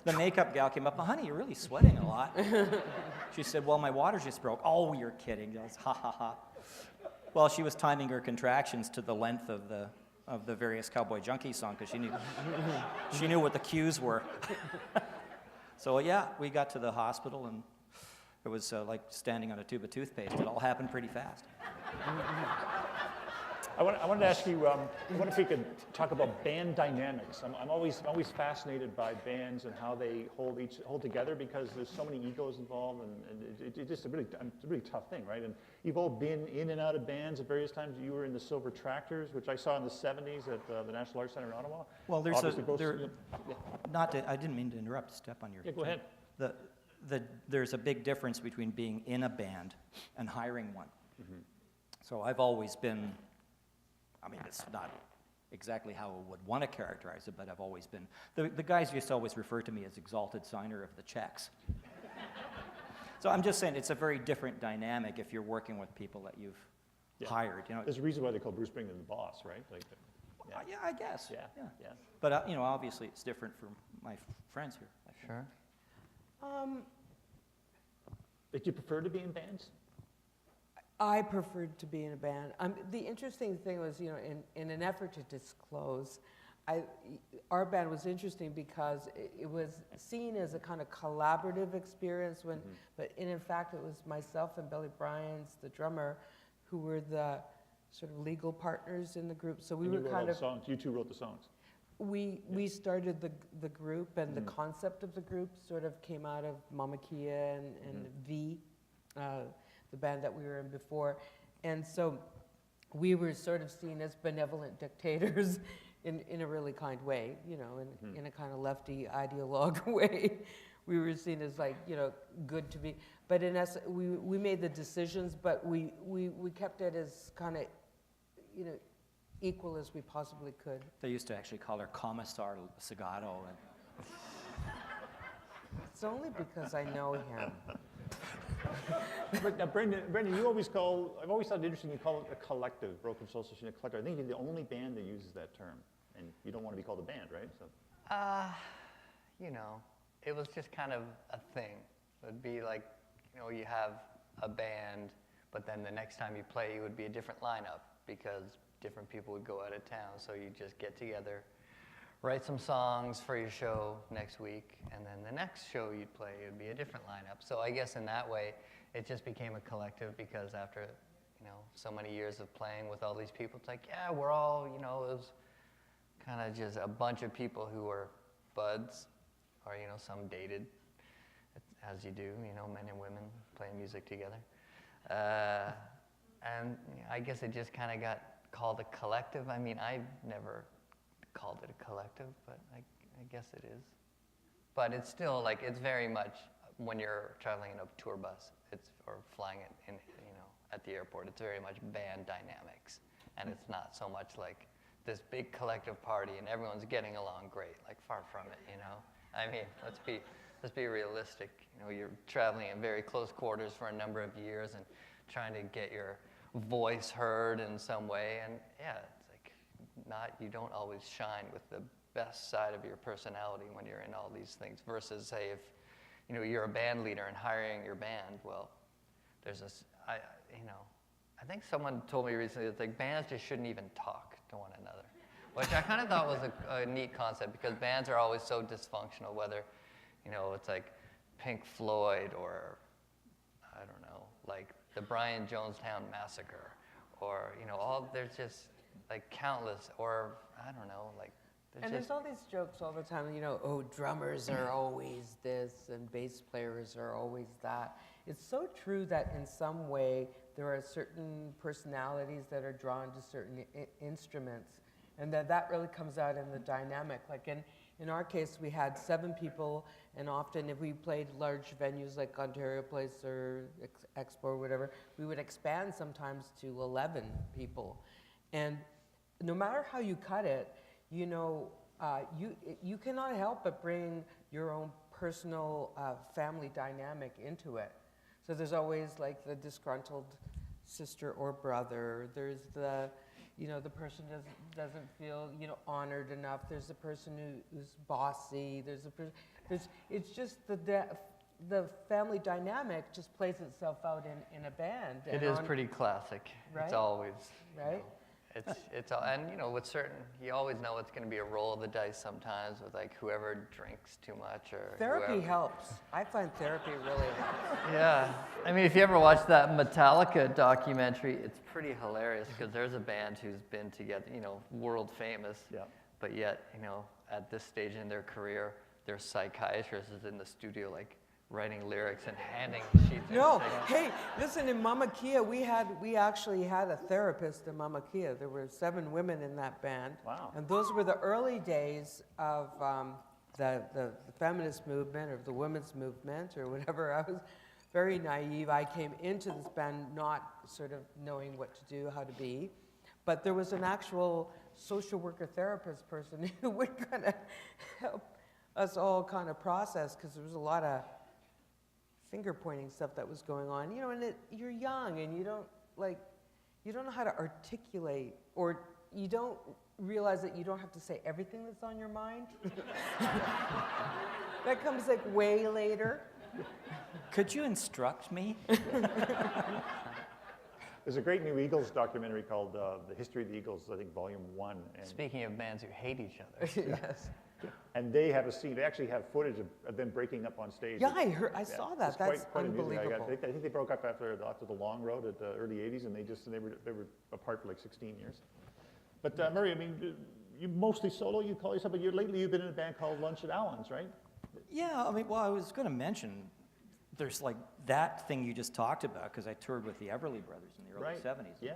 [SPEAKER 7] the makeup gal came up, honey, you're really sweating a lot. She said, well, my waters just broke. Oh, you're kidding. That's ha, ha, ha. Well, she was timing her contractions to the length of the various Cowboy Junkies song because she knew what the cues were. So, yeah, we got to the hospital, and it was like standing on a tube of toothpaste. It all happened pretty fast.
[SPEAKER 3] I wanted to ask you, I wonder if we could talk about band dynamics. I'm always fascinated by bands and how they hold together because there's so many egos involved, and it's just a really tough thing, right? And you've all been in and out of bands at various times. You were in the Silver Tractors, which I saw in the 70s at the National Arts Center in Ottawa.
[SPEAKER 7] Well,
[SPEAKER 3] Obviously
[SPEAKER 7] I didn't mean to interrupt, step on your...
[SPEAKER 3] Yeah, go ahead.
[SPEAKER 7] There's a big difference between being in a band and hiring one. So I've always been, I mean, it's not exactly how I would want to characterize it, but I've always been, the guys used to always refer to me as exalted signer of the checks. So I'm just saying it's a very different dynamic if you're working with people that you've hired. You know,
[SPEAKER 3] There's a reason why they call Bruce Springsteen the boss, right? Like,
[SPEAKER 7] yeah, I guess.
[SPEAKER 3] Yeah.
[SPEAKER 7] But you know, obviously it's different for my friends here. I think.
[SPEAKER 6] Sure.
[SPEAKER 3] Did you prefer to be in bands?
[SPEAKER 5] I preferred to be in a band. The interesting thing was, you know, in an effort to disclose, our band was interesting because it was seen as a kind of collaborative experience but in fact it was myself and Billy Bryans, the drummer, who were the sort of legal partners in the group. So we were kind of
[SPEAKER 3] songs. You two wrote the songs.
[SPEAKER 5] We started the group, and the concept of the group sort of came out of Mama Kia and V, the band that we were in before. And so we were sort of seen as benevolent dictators in a really kind way, you know, in a kind of lefty ideologue way. We were seen as like, you know, good to be. But in essence, we made the decisions, but we kept it as kind of, you know, equal as we possibly could.
[SPEAKER 7] They used to actually call her Commissar Segato.
[SPEAKER 5] It's only because I know him.
[SPEAKER 3] But Brendan, you always I've always thought it interesting you call it a collective, Broken Soul Session, a collective. I think you're the only band that uses that term, and you don't want to be called a band, right? So.
[SPEAKER 6] You know, it was just kind of a thing. It would be like, you know, you have a band, but then the next time you play, it would be a different lineup because different people would go out of town. So you just get together, write some songs for your show next week, and then the next show you'd play, it would be a different lineup. So I guess in that way, it just became a collective because after, you know, so many years of playing with all these people, it's like, yeah, we're all, you know, it was kind of just a bunch of people who were buds, or, you know, some dated, as you do, you know, men and women playing music together. And you know, I guess it just kind of got called a collective. I mean, I never called it a collective, but I guess it is. But it's still like, it's very much when you're traveling in a tour bus, or flying it in, you know, at the airport, it's very much band dynamics. And it's not so much like this big collective party and everyone's getting along great, like far from it, you know? I mean, let's be realistic. You know, you're traveling in very close quarters for a number of years and trying to get your voice heard in some way. And yeah, it's like you don't always shine with the best side of your personality when you're in all these things versus say if, you know, you're a band leader and hiring your band, well, there's this, you know, I think someone told me recently that like bands just shouldn't even talk to one another, which I kind of thought was a neat concept because bands are always so dysfunctional, whether, you know, it's like Pink Floyd or, I don't know, like the Brian Jonestown Massacre or, you know, there's just like countless, or I don't know, like,
[SPEAKER 5] There's all these jokes all the time, you know, oh, drummers are always this and bass players are always that. It's so true that in some way there are certain personalities that are drawn to certain instruments, and that really comes out in the dynamic. Like in our case, we had 7 people, and often if we played large venues like Ontario Place or Expo or whatever, we would expand sometimes to 11 people. And no matter how you cut it, you know, you cannot help but bring your own personal family dynamic into it. So there's always like the disgruntled sister or brother. There's the, you know, the person doesn't feel, you know, honored enough. There's the person who's bossy. It's just the family dynamic just plays itself out in a band.
[SPEAKER 6] It is pretty classic.
[SPEAKER 5] Right?
[SPEAKER 6] It's always,
[SPEAKER 5] right?
[SPEAKER 6] You know, it's all, and you know, with certain, you always know it's going to be a roll of the dice sometimes with like whoever drinks too much or
[SPEAKER 5] Therapy
[SPEAKER 6] whoever.
[SPEAKER 5] helps. I find therapy really helps.
[SPEAKER 6] Yeah, I mean, if you ever watch that Metallica documentary, it's pretty hilarious because there's a band who's been together, you know, world famous,
[SPEAKER 3] Yeah.
[SPEAKER 6] but yet, you know, at this stage in their career, their psychiatrist is in the studio like writing lyrics and handing sheets.
[SPEAKER 5] No, hey, listen, in Mama Kia, we actually had a therapist in Mama Kia. There were 7 women in that band.
[SPEAKER 3] Wow.
[SPEAKER 5] And those were the early days of the feminist movement or the women's movement or whatever. I was very naive. I came into this band not sort of knowing what to do, how to be. But there was an actual social worker therapist person who would kind of help us all kind of process because there was a lot of finger-pointing stuff that was going on, you know, and you're young and you don't know how to articulate, or you don't realize that you don't have to say everything that's on your mind. That comes like way later.
[SPEAKER 7] Could you instruct me?
[SPEAKER 3] There's a great new Eagles documentary called The History of the Eagles, I think Volume 1. And
[SPEAKER 6] Speaking of bands who hate each other.
[SPEAKER 5] Yes.
[SPEAKER 3] And they have a scene, they actually have footage of them breaking up on stage.
[SPEAKER 5] Yeah, I saw that.
[SPEAKER 3] It's
[SPEAKER 5] That's
[SPEAKER 3] quite amusing.
[SPEAKER 5] unbelievable.
[SPEAKER 3] I think they broke up after the Long Road at the early 80s, and they were apart for like 16 years. But Murray, I mean, you mostly solo, you call yourself, but lately you've been in a band called Lunch at Allen's, right?
[SPEAKER 7] Yeah, I mean, well, I was going to mention, there's like that thing you just talked about, because I toured with the Everly Brothers in the early 70s.
[SPEAKER 3] Yeah.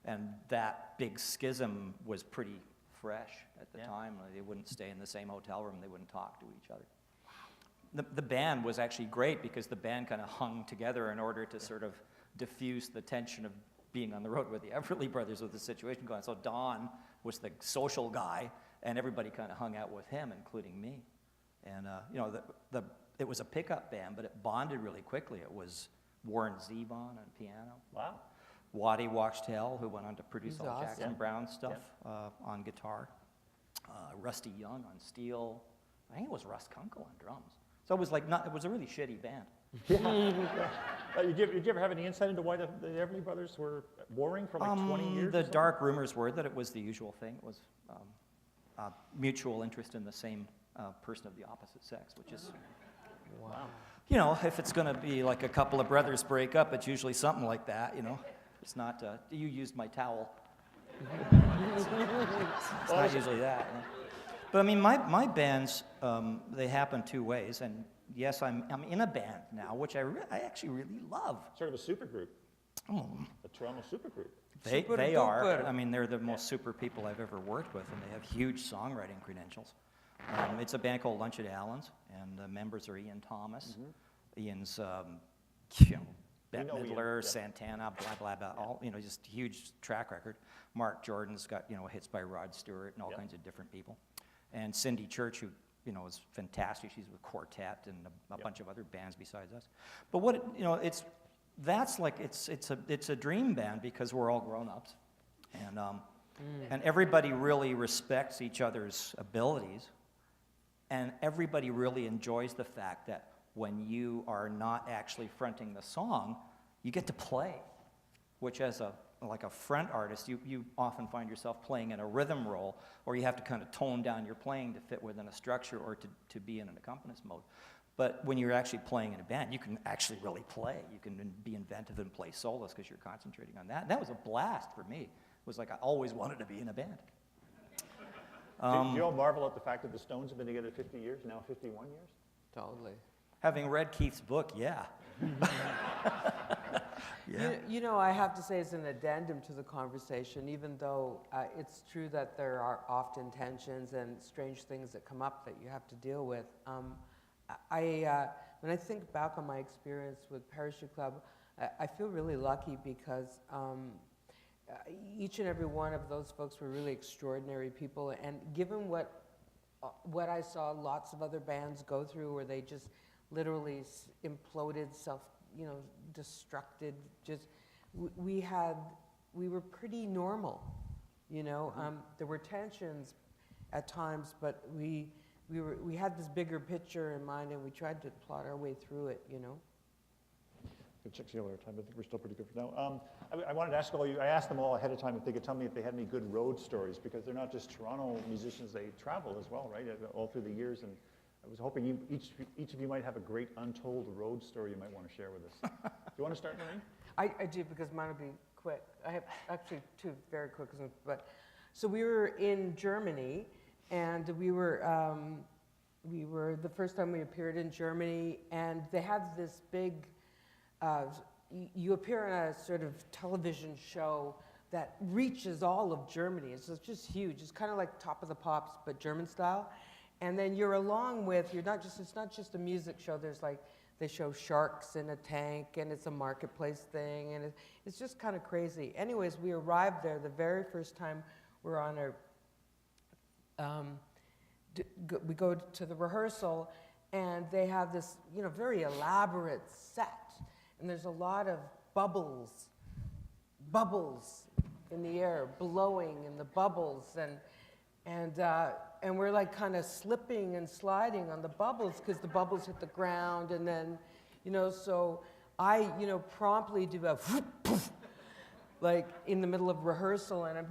[SPEAKER 7] And that big schism was pretty fresh at the
[SPEAKER 3] Yeah.
[SPEAKER 7] time. They wouldn't stay in the same hotel room. They wouldn't talk to each other. The band was actually great because the band kind of hung together in order to sort of diffuse the tension of being on the road with the Everly Brothers with the situation going. So Don was the social guy, and everybody kind of hung out with him, including me. And you know, it was a pickup band, but it bonded really quickly. It was Warren Zevon on piano.
[SPEAKER 3] Wow.
[SPEAKER 7] Waddy Wachtel, who went on to produce
[SPEAKER 5] He's
[SPEAKER 7] all
[SPEAKER 5] awesome.
[SPEAKER 7] Jackson Brown stuff on guitar. Rusty Young on steel. I think it was Russ Kunkel on drums. So it was like it was a really shitty band.
[SPEAKER 3] Did you ever have any insight into why the Everly Brothers were warring for like 20 years?
[SPEAKER 7] The dark rumors were that it was the usual thing. It was mutual interest in the same person of the opposite sex, which is,
[SPEAKER 5] Wow.
[SPEAKER 7] you know, if it's going to be like a couple of brothers break up, it's usually something like that, you know. It's not, you used my towel. It's not usually that. You know? But I mean, my bands, they happen two ways. And yes, I'm in a band now, which I actually really love.
[SPEAKER 3] Sort of a supergroup.
[SPEAKER 7] Oh.
[SPEAKER 3] A Toronto supergroup.
[SPEAKER 7] They are. I mean, they're the most super people I've ever worked with, and they have huge songwriting credentials. It's a band called Lunch at Allen's, and the members are Ian Thomas. Ian's, Bette Midler, Santana, blah, blah, blah, all, you know, just huge track record. Mark Jordan's got, you know, hits by Rod Stewart and all kinds of different people. And Cindy Church, who, you know, is fantastic. She's with Quartet and a bunch of other bands besides us. But what, you know, it's a dream band because we're all grown-ups. And everybody really respects each other's abilities. And everybody really enjoys the fact that when you are not actually fronting the song, you get to play, which as a front artist, you often find yourself playing in a rhythm role, or you have to kind of tone down your playing to fit within a structure or to be in an accompanist mode. But when you're actually playing in a band, you can actually really play. You can be inventive and play solos because you're concentrating on that. And that was a blast for me. It was like I always wanted to be in a band.
[SPEAKER 3] Do you all marvel at the fact that the Stones have been together 50 years, now 51 years?
[SPEAKER 5] Totally.
[SPEAKER 7] Having read Keith's book, yeah.
[SPEAKER 5] You know, I have to say as an addendum to the conversation, even though it's true that there are often tensions and strange things that come up that you have to deal with, when I think back on my experience with Parachute Club, I feel really lucky because each and every one of those folks were really extraordinary people, and given what I saw lots of other bands go through where they just literally imploded, destructed, we were pretty normal, you know. There were tensions at times, but we had this bigger picture in mind, and we tried to plot our way through it, you know.
[SPEAKER 3] Good check the other time. I think we're still pretty good for now. I wanted to ask all you. I asked them all ahead of time if they could tell me if they had any good road stories, because they're not just Toronto musicians; they travel as well, right? All through the years, and I was hoping each of you might have a great untold road story you might want to share with us. Do you want to start, Lorraine?
[SPEAKER 5] I do, because mine will be quick. I have actually two very quick ones. But so we were in Germany, and we were the first time we appeared in Germany, and they had this big. You appear in a sort of television show that reaches all of Germany. It's just huge. It's kind of like Top of the Pops, but German style. And then you're along with, it's not just a music show. There's like, they show sharks in a tank, and it's a marketplace thing, and it's just kind of crazy. Anyways, we arrived there the very first time we're on we go to the rehearsal, and they have this, very elaborate set. And there's a lot of bubbles in the air, blowing in the bubbles, and we're like kind of slipping and sliding on the bubbles because the bubbles hit the ground, and then, so I, promptly do a whoop, poof, like in the middle of rehearsal, and I'm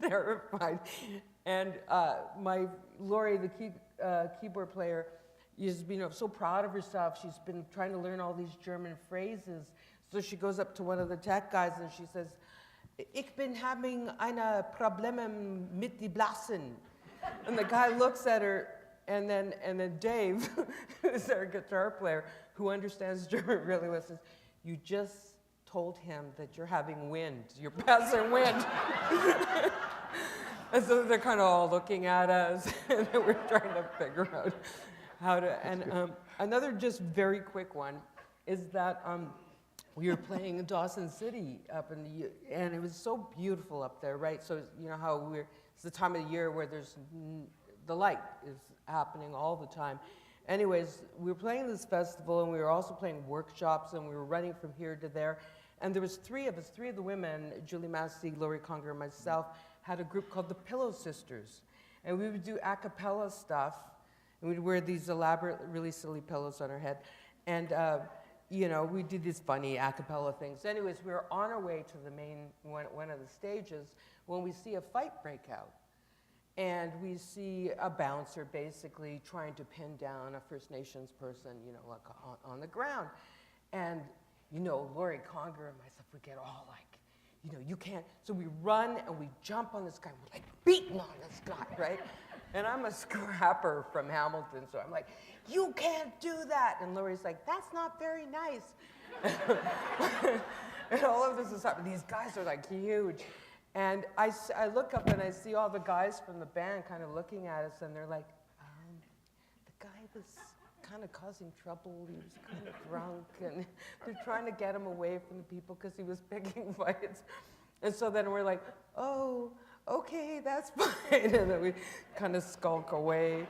[SPEAKER 5] terrified. And Lori, the keyboard player, is so proud of herself. She's been trying to learn all these German phrases. So she goes up to one of the tech guys and she says, "Ich bin having eine Probleme mit die Blasen." And the guy looks at her, and then Dave, who's our guitar player, who understands German really well, says, "You just told him that you're having wind. You're passing wind." And so they're kind of all looking at us, and we're trying to figure out how to, and another just very quick one is that we were playing in Dawson City and it was so beautiful up there, right? So how it's the time of the year where the light is happening all the time. Anyways, we were playing this festival, and we were also playing workshops, and we were running from here to there. And there was three of us, three of the women, Julie Massey, Lori Conger, and myself, had a group called the Pillow Sisters. And we would do a cappella stuff, and we'd wear these elaborate, really silly pillows on our head. And, you know, we did these funny a cappella things. Anyways, we were on our way to the main, one of the stages, when we see a fight break out. And we see a bouncer basically trying to pin down a First Nations person, you know, like on the ground. And, you know, Lori Conger and myself, we get all like, you know, you can't. So we run and we jump on this guy. We're like beating on this guy, right? And I'm a scrapper from Hamilton, so I'm like, you can't do that. And Lori's like, that's not very nice. And all of this is happening. These guys are like huge. And I look up and I see all the guys from the band kind of looking at us, and they're like, the guy was kind of causing trouble. He was kind of drunk, and they're trying to get him away from the people because he was picking fights. And so then we're like, oh, okay, that's fine. And then we kind of skulk away,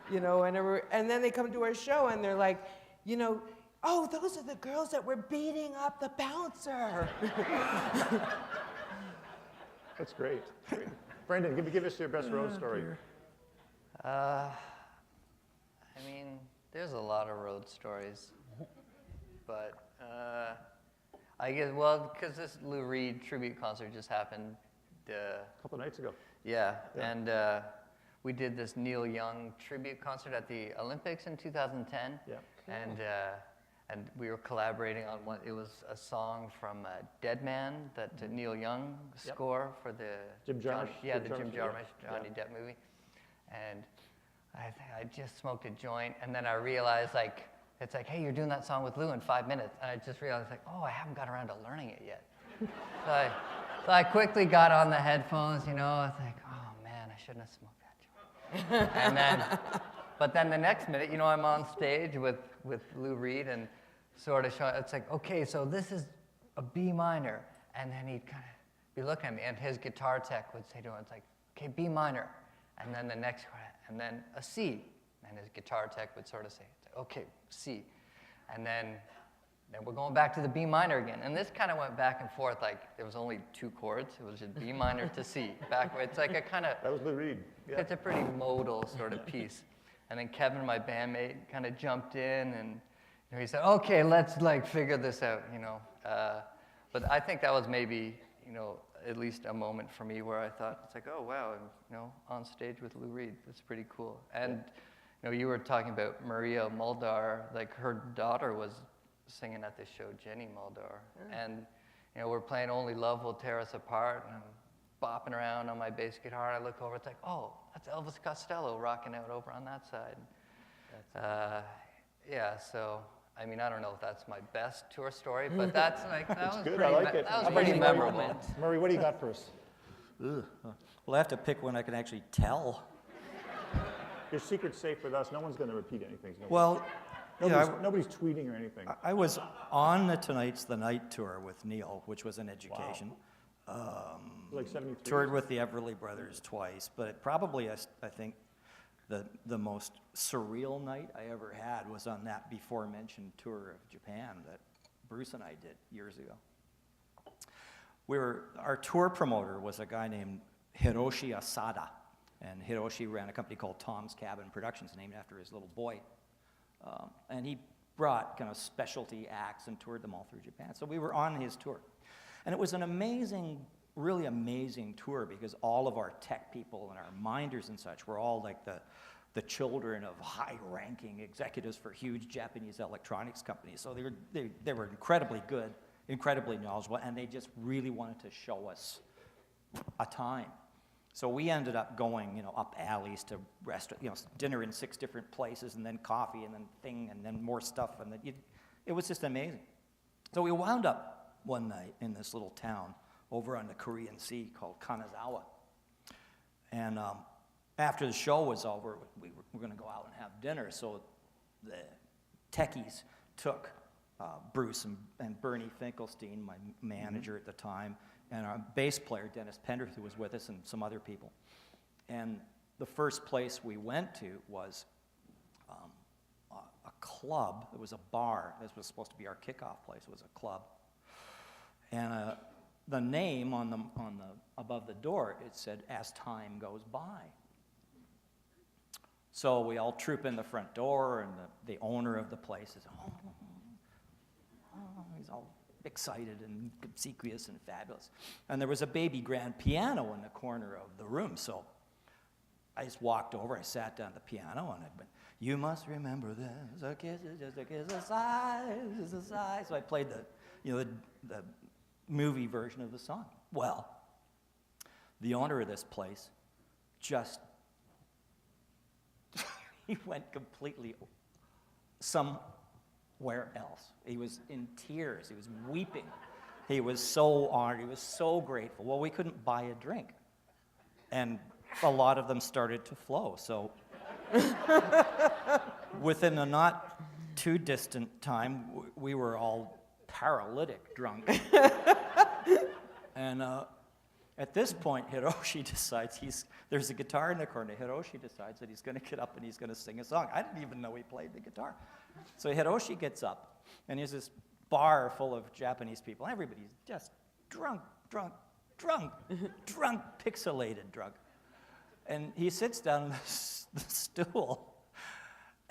[SPEAKER 5] you know. And then they come to our show, and they're like, you know, oh, those are the girls that were beating up the bouncer.
[SPEAKER 3] That's great. Brendan, give us your best road story.
[SPEAKER 6] I mean, there's a lot of road stories, but I guess, well, because this Lou Reed tribute concert just happened.
[SPEAKER 3] A couple of nights ago.
[SPEAKER 6] Yeah, and we did this Neil Young tribute concert at the Olympics in 2010.
[SPEAKER 3] Yeah.
[SPEAKER 6] And we were collaborating on it was a song from Dead Man, that Neil Young score for the
[SPEAKER 3] Jim Jarmusch.
[SPEAKER 6] Jim Jarmusch, Johnny Depp movie. And I just smoked a joint, and then I realized, like, it's like, hey, you're doing that song with Lou in 5 minutes. And I just realized, like, oh, I haven't got around to learning it yet. So I quickly got on the headphones, you know. I was like, oh, man, I shouldn't have smoked that joint. And then, but then the next minute, you know, I'm on stage with Lou Reed and sort of showing, it's like, okay, so this is a B minor. And then he'd kind of be looking at me, and his guitar tech would say to him, it's like, okay, B minor. And then the next chord, and then a C. And his guitar tech would sort of say, okay, C. And then we're going back to the B minor again. And this kind of went back and forth, like there was only 2 chords. It was just B minor to C, backward. It's like a kind of...
[SPEAKER 3] That was Lou Reed. Yeah.
[SPEAKER 6] It's a pretty modal sort of piece. And then Kevin, my bandmate, kind of jumped in, and you know, he said, okay, let's like figure this out, you know. But I think that was maybe, you know, at least a moment for me where I thought, it's like, oh, wow, I'm, you know, on stage with Lou Reed. That's pretty cool. And, you know, you were talking about Maria Muldaur, like her daughter was singing at this show, Jenny Muldaur. And, you know, we're playing Only Love Will Tear Us Apart, and I'm bopping around on my bass guitar. I look over, it's like, oh, that's Elvis Costello rocking out over on that side. Yeah, so, I mean, I don't know if that's my best tour story, but that's like, that was
[SPEAKER 3] good.
[SPEAKER 6] pretty,
[SPEAKER 3] I like it.
[SPEAKER 6] that was
[SPEAKER 3] How
[SPEAKER 6] pretty
[SPEAKER 3] about you,
[SPEAKER 6] memorable.
[SPEAKER 3] Murray, what do you got for us?
[SPEAKER 7] Well, I have to pick one I can actually tell.
[SPEAKER 3] Your secret's safe with us. No one's going to repeat anything.
[SPEAKER 7] Well,
[SPEAKER 3] Nobody's tweeting or anything.
[SPEAKER 7] I was on the Tonight's the Night tour with Neil, which was an education.
[SPEAKER 3] Like 73.
[SPEAKER 7] Toured with the Everly Brothers twice, but probably, I think, the most surreal night I ever had was on that before-mentioned tour of Japan that Bruce and I did years ago. Our tour promoter was a guy named Hiroshi Asada, and Hiroshi ran a company called Tom's Cabin Productions, named after his little boy. And he brought kind of specialty acts and toured them all through Japan. So we were on his tour. And it was an amazing, really amazing tour because all of our tech people and our minders and such were all like the children of high-ranking executives for huge Japanese electronics companies. So they were incredibly good, incredibly knowledgeable, and they just really wanted to show us a time. So we ended up going, you know, up alleys to restaurant, you know, dinner in 6 different places, and then coffee, and then more stuff, and then it was just amazing. So we wound up one night in this little town over on the Korean Sea called Kanazawa, and after the show was over, we were going to go out and have dinner. So the techies took Bruce and Bernie Finkelstein, my manager at the time, and our bass player, Dennis Pendrith, who was with us, and some other people. And the first place we went to was a club. It was a bar. This was supposed to be our kickoff place. It was a club. And the name on the above the door, it said, "As time goes by." So we all troop in the front door, and the owner of the place is, he's all excited and obsequious and fabulous. And there was a baby grand piano in the corner of the room, so I just walked over, I sat down at the piano, and I went, "You must remember this, a kiss is just a kiss, a sigh is a sigh." So I played the movie version of the song. Well, the owner of this place just, he went completely somewhere else. He was in tears, he was weeping. He was so honored, he was so grateful. Well, we couldn't buy a drink. And a lot of them started to flow, so within a not too distant time, we were all paralytic drunk. And at this point, Hiroshi decides there's a guitar in the corner. Hiroshi decides that he's going to get up and he's going to sing a song. I didn't even know he played the guitar. So Hiroshi gets up, and there's this bar full of Japanese people. Everybody's just drunk, pixelated drunk. And he sits down on the stool,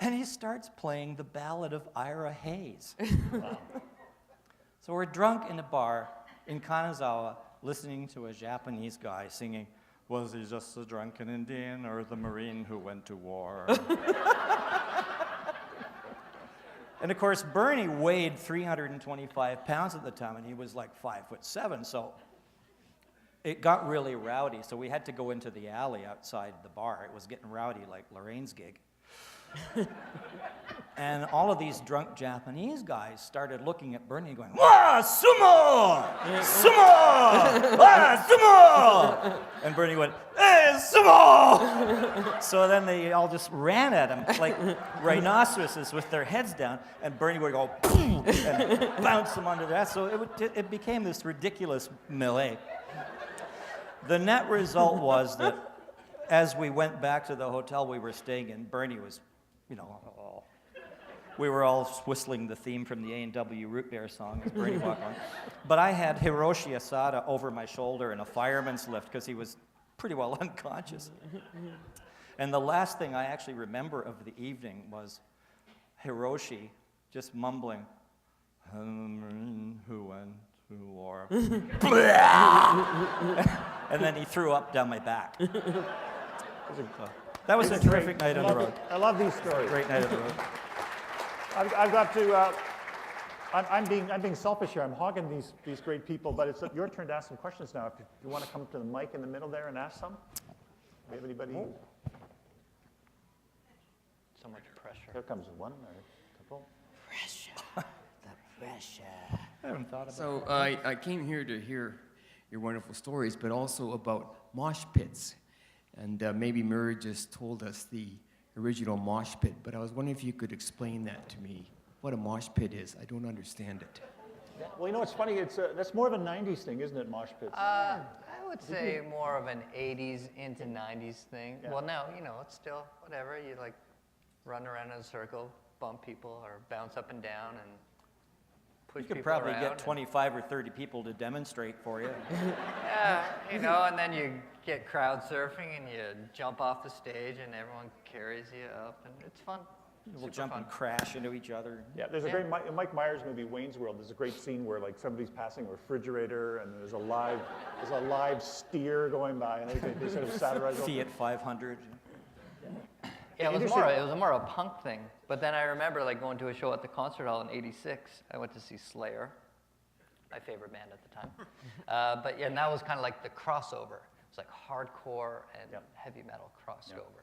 [SPEAKER 7] and he starts playing the Ballad of Ira Hayes. Wow. So we're drunk in a bar in Kanazawa, listening to a Japanese guy singing, "Was he just a drunken Indian or the Marine who went to war?" And of course, Bernie weighed 325 pounds at the time, and he was like 5'7", so it got really rowdy. So we had to go into the alley outside the bar. It was getting rowdy like Lorraine's gig. And all of these drunk Japanese guys started looking at Bernie going, "Wah, sumo! Sumo! Wah, sumo!" And Bernie went, "Hey, sumo!" So then they all just ran at him like rhinoceroses with their heads down, and Bernie would go, "Boom!" and bounce them under their ass. So it became this ridiculous melee. The net result was that as we went back to the hotel we were staying in, Bernie was, we were all whistling the theme from the A&W Root Beer song as Bernie walked on. But I had Hiroshi Asada over my shoulder in a fireman's lift because he was pretty well unconscious. And the last thing I actually remember of the evening was Hiroshi just mumbling, "Who went to war?" And then he threw up down my back. That was a terrific night on the road.
[SPEAKER 3] I love these stories.
[SPEAKER 7] Great night on the road.
[SPEAKER 3] I've got to. I'm being selfish here. I'm hogging these great people, but it's your turn to ask some questions now. If you want to come up to the mic in the middle there and ask some. Do we have anybody?
[SPEAKER 6] So much pressure.
[SPEAKER 3] Here comes one or a couple.
[SPEAKER 5] Pressure. The pressure.
[SPEAKER 7] I haven't thought about
[SPEAKER 8] So I came here to hear your wonderful stories, but also about mosh pits. And maybe Murray just told us the original mosh pit, but I was wondering if you could explain that to me, what a mosh pit is. I don't understand it.
[SPEAKER 3] Well, it's funny. That's more of a '90s thing, isn't it, mosh pits?
[SPEAKER 6] I would say more of an 80s into 90s thing.
[SPEAKER 3] Yeah.
[SPEAKER 6] Well, no, it's still whatever. You like run around in a circle, bump people, or bounce up and down, and push
[SPEAKER 7] You could
[SPEAKER 6] people
[SPEAKER 7] probably
[SPEAKER 6] around.
[SPEAKER 7] get 25 or 30 people to demonstrate for you.
[SPEAKER 6] Yeah, and then you get crowd surfing, and you jump off the stage, and everyone carries you up, and it's fun.
[SPEAKER 7] We'll
[SPEAKER 6] Super
[SPEAKER 7] jump
[SPEAKER 6] fun.
[SPEAKER 7] and crash into each other.
[SPEAKER 3] Yeah, there's a great Mike Myers movie, Wayne's World. There's a great scene where like somebody's passing a refrigerator, and there's a live steer going by, and they sort of satirize.
[SPEAKER 7] Fiat 500.
[SPEAKER 6] Yeah, it was more a punk thing. But then I remember like going to a show at the concert hall in '86. I went to see Slayer, my favorite band at the time. But yeah, and that was kind of like the crossover. It was like hardcore and heavy metal crossover.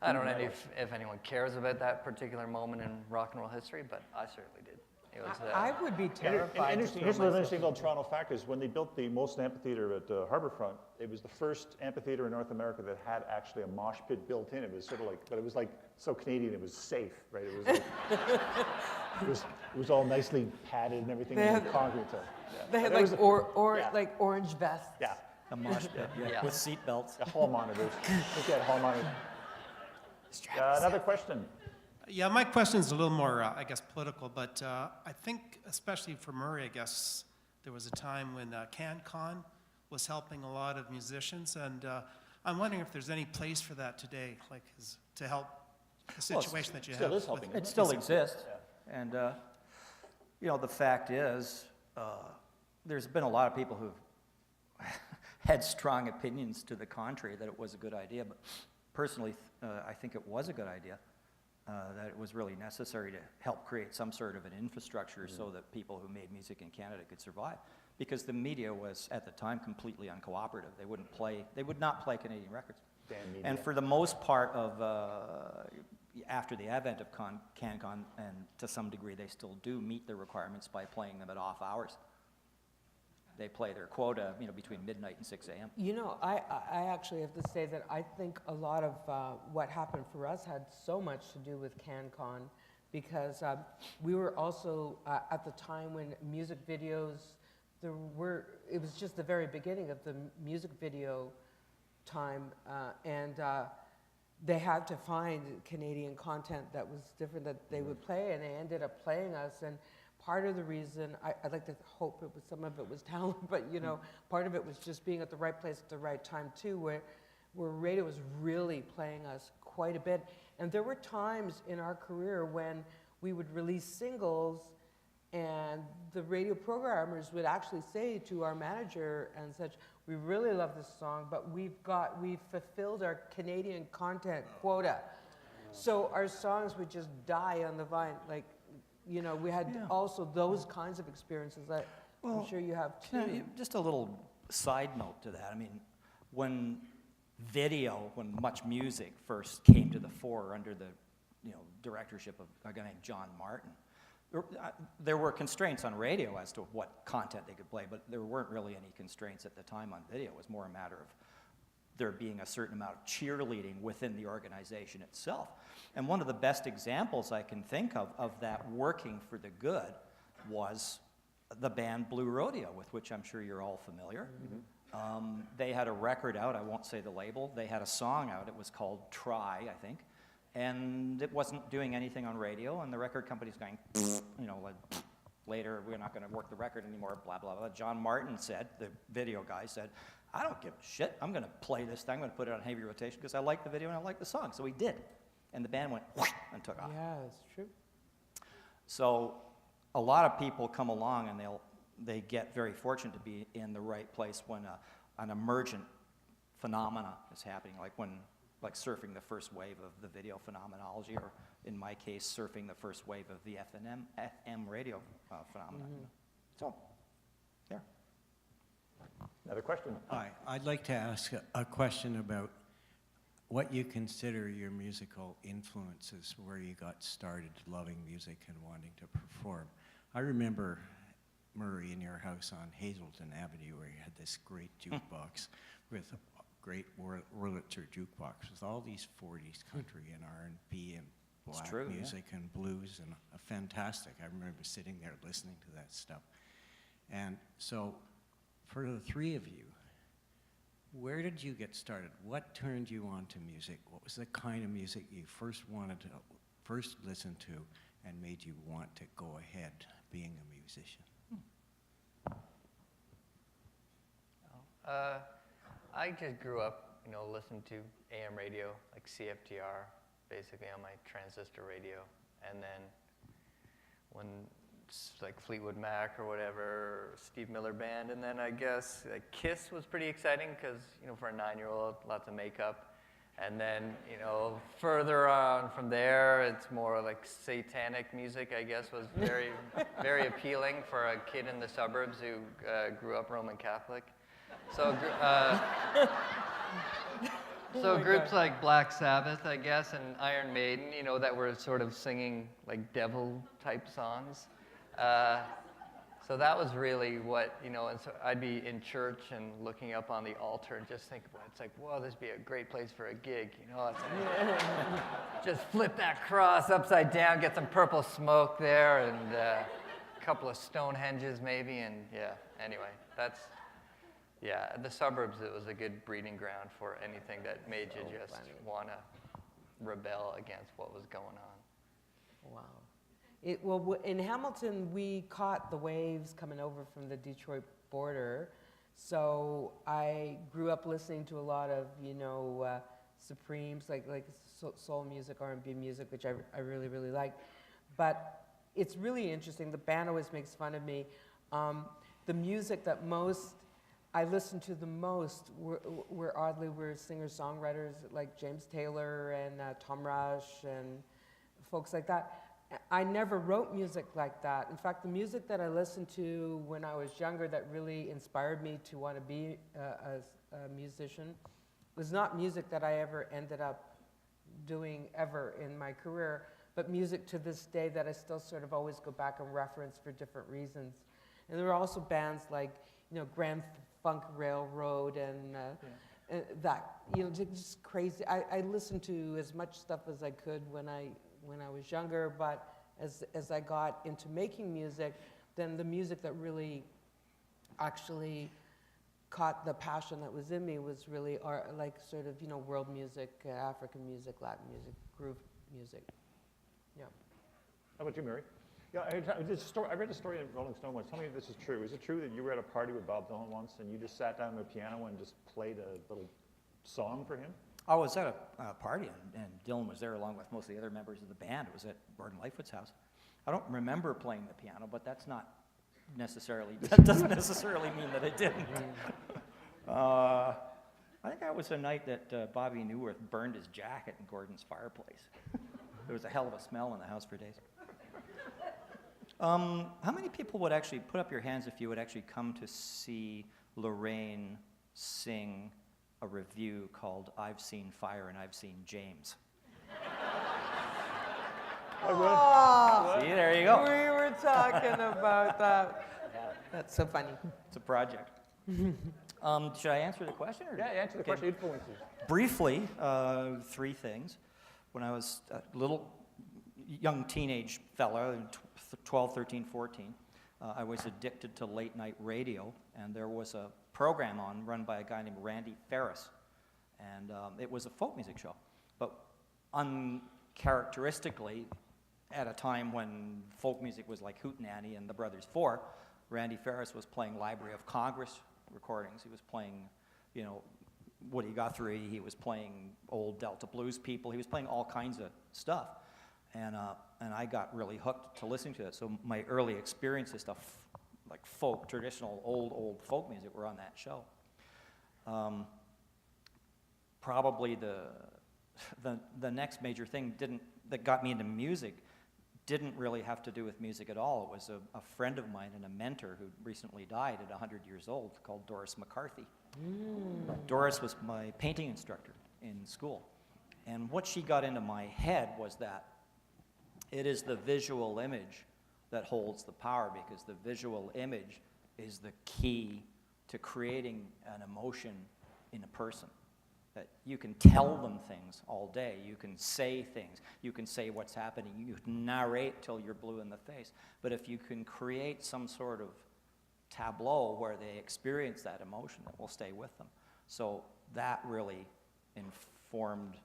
[SPEAKER 6] I don't know if anyone cares about that particular moment in rock and roll history, but I certainly did. It was.
[SPEAKER 5] I would be terrified.
[SPEAKER 3] Here's another interesting little Toronto fact is when they built the Molson Amphitheater at Harbourfront, it was the first amphitheater in North America that had actually a mosh pit built in. It was sort of like, but it was like so Canadian, it was safe, right? It was like, it was all nicely padded and everything in concrete. So,
[SPEAKER 5] They had
[SPEAKER 3] But
[SPEAKER 5] like like orange vests.
[SPEAKER 3] yeah,
[SPEAKER 7] A mosh pit,
[SPEAKER 6] Yeah.
[SPEAKER 7] with seat belts.
[SPEAKER 3] hall monitors. I think they had hall monitors. Another question.
[SPEAKER 9] Yeah, my question's a little more, I guess, political, but I think, especially for Murray, I guess, there was a time when CanCon was helping a lot of musicians, and I'm wondering if there's any place for that today, like, to help the situation that you
[SPEAKER 3] still
[SPEAKER 9] have.
[SPEAKER 3] is helping,
[SPEAKER 9] with
[SPEAKER 7] It still
[SPEAKER 9] music.
[SPEAKER 7] exists. And, you know, the fact is, there's been a lot of people who've had strong opinions to the contrary that it was a good idea, but personally, I think it was a good idea, that it was really necessary to help create some sort of an infrastructure so that people who made music in Canada could survive. Because the media was, at the time, completely uncooperative. They would not play Canadian records. And for the most part of, after the advent of CanCon, and to some degree they still do meet the requirements by playing them at off hours. They play their quota, you know, between midnight and 6 a.m.
[SPEAKER 5] You know, I actually have to say that I think a lot of what happened for us had so much to do with CanCon, because we were also at the time when music videos, it was just the very beginning of the music video time, and they had to find Canadian content that was different that they would play, and they ended up playing us. And part of the reason, I'd like to hope some of it was talent, but you know, part of it was just being at the right place at the right time too, where radio was really playing us quite a bit. And there were times in our career when we would release singles and the radio programmers would actually say to our manager and such, we really love this song, but we've fulfilled our Canadian content quota. So our songs would just die on the vine, like, you know, we had also those kinds of experiences that I'm sure you have too.
[SPEAKER 7] Just a little side note to that. I mean, when much music first came to the fore under the, you know, directorship of a guy named John Martin, there were constraints on radio as to what content they could play, but there weren't really any constraints at the time on video. It was more a matter of there being a certain amount of cheerleading within the organization itself. And one of the best examples I can think of that working for the good was the band Blue Rodeo, with which I'm sure you're all familiar. They had a record out, I won't say the label, they had a song out, it was called Try, I think, and it wasn't doing anything on radio, and the record company's going, you know, like, later we're not going to work the record anymore, blah, blah, blah. John Martin said, the video guy said, I don't give a shit, I'm going to play this thing, I'm going to put it on heavy rotation because I like the video and I like the song. So he did, and the band went and took off.
[SPEAKER 5] Yeah, that's true.
[SPEAKER 7] So a lot of people come along and they get very fortunate to be in the right place when an emergent phenomena is happening, like surfing the first wave of the video phenomenology, or in my case, surfing the first wave of the FM radio phenomenon. So, yeah.
[SPEAKER 3] Another question?
[SPEAKER 10] Hi, I'd like to ask a question about what you consider your musical influences, where you got started loving music and wanting to perform. I remember, Murray, in your house on Hazelton Avenue, where you had this great jukebox with a great Wurlitzer jukebox with all these 40s country and R&B and black music and blues, and fantastic. I remember sitting there listening to that stuff. And so, for the three of you, where did you get started? What turned you on to music? What was the kind of music you first listened to and made you want to go ahead being a musician?
[SPEAKER 6] I just grew up, you know, listening to AM radio, like CFTR, basically on my transistor radio. And then when like Fleetwood Mac or whatever, or Steve Miller Band, and then I guess like Kiss was pretty exciting because, you know, for a 9-year-old, lots of makeup. And then, you know, further on from there, it's more like satanic music, I guess, was very, very appealing for a kid in the suburbs who grew up Roman Catholic. So, groups like Black Sabbath, I guess, and Iron Maiden, you know, that were sort of singing like devil-type songs. So that was really what, you know, and so I'd be in church and looking up on the altar and just think about it. It's like, whoa, this would be a great place for a gig, you know. It's like, just flip that cross upside down, get some purple smoke there, and a couple of Stonehenges maybe, and yeah, anyway, yeah, the suburbs, it was a good breeding ground for anything that made you just want to rebel against what was going on.
[SPEAKER 5] Wow. In Hamilton, we caught the waves coming over from the Detroit border. So I grew up listening to a lot of, Supremes, like soul music, R&B music, which I really, really like. But it's really interesting. The band always makes fun of me. The music that I listened to the most were singer-songwriters like James Taylor and Tom Rush and folks like that. I never wrote music like that. In fact, the music that I listened to when I was younger that really inspired me to want to be a musician was not music that I ever ended up doing ever in my career, but music to this day that I still sort of always go back and reference for different reasons. And there were also bands like, Grand Funk Railroad and that, just crazy. I listened to as much stuff as I could when I was younger, but as I got into making music, then the music that really actually caught the passion that was in me was really world music, African music, Latin music, groove music. Yeah.
[SPEAKER 3] How about you, Murray? Yeah, I read a story in Rolling Stone once. Tell me if this is true. Is it true that you were at a party with Bob Dylan once and you just sat down at a piano and just played a little song for him?
[SPEAKER 7] I was at a party, and Dylan was there along with most of the other members of the band. It was at Gordon Lightfoot's house. I don't remember playing the piano, but that doesn't necessarily mean that I didn't. I think that was the night that Bobby Newirth burned his jacket in Gordon's fireplace. There was a hell of a smell in the house for days. How many people would actually put up your hands if you would actually come to see Lorraine sing a review called I've Seen Fire and I've Seen James?
[SPEAKER 5] Oh,
[SPEAKER 7] see, there you go.
[SPEAKER 5] We were talking about that. That's so funny.
[SPEAKER 7] It's a project. Should I answer the question? Or?
[SPEAKER 3] Yeah, answer the question. Influences.
[SPEAKER 7] Briefly, 3 things. When I was a little young teenage fella, 12, 13, 14, I was addicted to late night radio, and there was a program run by a guy named Randy Ferris, and it was a folk music show. But uncharacteristically, at a time when folk music was like Hootenanny and the Brothers Four, Randy Ferris was playing Library of Congress recordings. He was playing, Woody Guthrie. He was playing old Delta blues people. He was playing all kinds of stuff. And I got really hooked to listening to it. So my early experiences, stuff like folk, traditional old folk music, were on that show. Probably the next major thing that got me into music didn't really have to do with music at all. It was a friend of mine and a mentor who recently died at 100 years old, called Doris McCarthy. Doris was my painting instructor in school. And what she got into my head was that it is the visual image that holds the power, because the visual image is the key to creating an emotion in a person. That you can tell them things all day, you can say things, you can say what's happening, you can narrate till you're blue in the face. But if you can create some sort of tableau where they experience that emotion, that will stay with them. So that really informed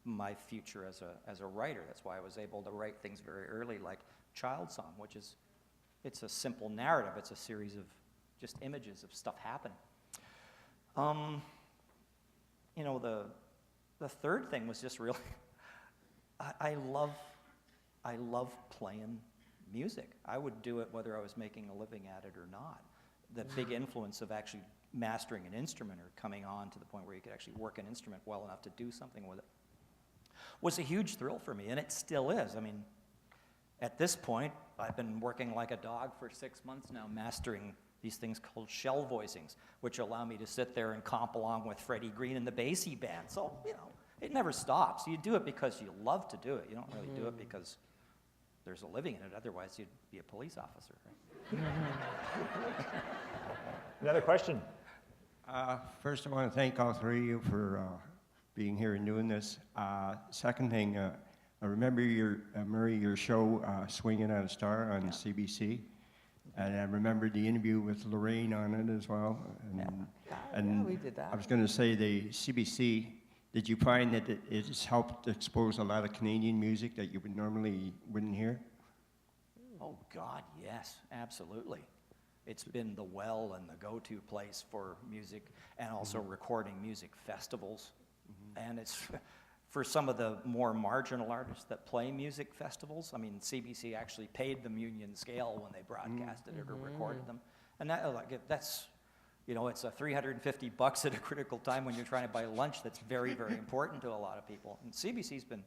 [SPEAKER 7] my future as a writer. That's why I was able to write things very early, like Child Song, which is, it's a simple narrative. It's a series of just images of stuff happening. The third thing was just really, I love playing music. I would do it whether I was making a living at it or not. The big influence of actually mastering an instrument or coming on to the point where you could actually work an instrument well enough to do something with it was a huge thrill for me, and it still is. I mean, at this point, I've been working like a dog for 6 months now, mastering these things called shell voicings, which allow me to sit there and comp along with Freddie Green and the Basie Band. So, it never stops. You do it because you love to do it. You don't really do it because there's a living in it. Otherwise, you'd be a police officer. Right?
[SPEAKER 3] Another question.
[SPEAKER 11] First, I want to thank all 3 of you for being here and doing this. Second thing, I remember Murray, your show, Swinging on a Star on CBC. And I remember the interview with Lorraine on it as well. And
[SPEAKER 5] we did that.
[SPEAKER 11] I was going to say the CBC did you find that it has helped expose a lot of Canadian music that you would normally wouldn't hear?
[SPEAKER 7] Oh, God, yes, absolutely. It's been the well and the go-to place for music and also recording music festivals. And it's for some of the more marginal artists that play music festivals. I mean, CBC actually paid them union scale when they broadcasted it or recorded them. And that's, you know, it's a $350 at a critical time when you're trying to buy lunch that's very, very important to a lot of people. And CBC's been,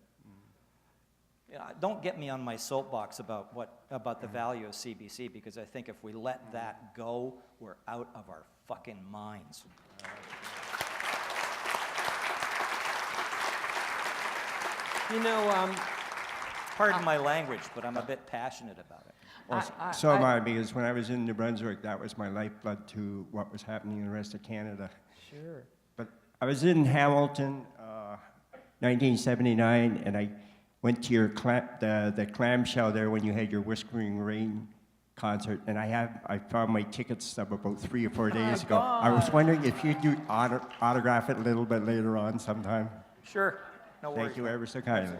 [SPEAKER 7] you know, don't get me on my soapbox about the value of CBC, because I think if we let that go, we're out of our fucking minds.
[SPEAKER 5] You know,
[SPEAKER 7] Pardon my language, but I'm a bit passionate about it.
[SPEAKER 11] Well, so am I, because when I was in New Brunswick, that was my lifeblood to what was happening in the rest of Canada.
[SPEAKER 5] Sure.
[SPEAKER 11] But I was in Hamilton, 1979, and I went to your the clamshell there when you had your Whispering Rain concert, and I found my tickets up about 3 or 4 days ago. I was wondering if you'd do autograph it a little bit later on sometime.
[SPEAKER 7] Sure, no worries.
[SPEAKER 11] Thank you ever so kindly.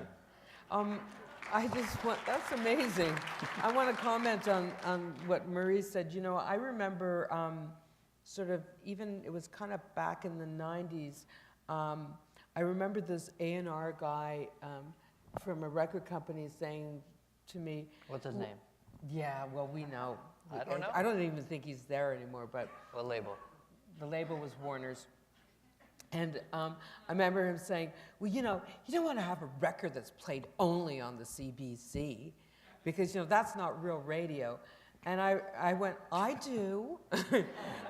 [SPEAKER 5] I just want, that's amazing. I want to comment on what Murray said. You know, I remember sort of even, it was kind of back in the 90s, I remember this A&R guy from a record company saying to me.
[SPEAKER 6] What's his name?
[SPEAKER 5] Yeah, well, we know.
[SPEAKER 6] I don't know.
[SPEAKER 5] I don't even think he's there anymore, but.
[SPEAKER 6] What label?
[SPEAKER 5] The label was Warner's. And I remember him saying, well, you know, you don't want to have a record that's played only on the CBC, because, you know, that's not real radio. And I went, I do,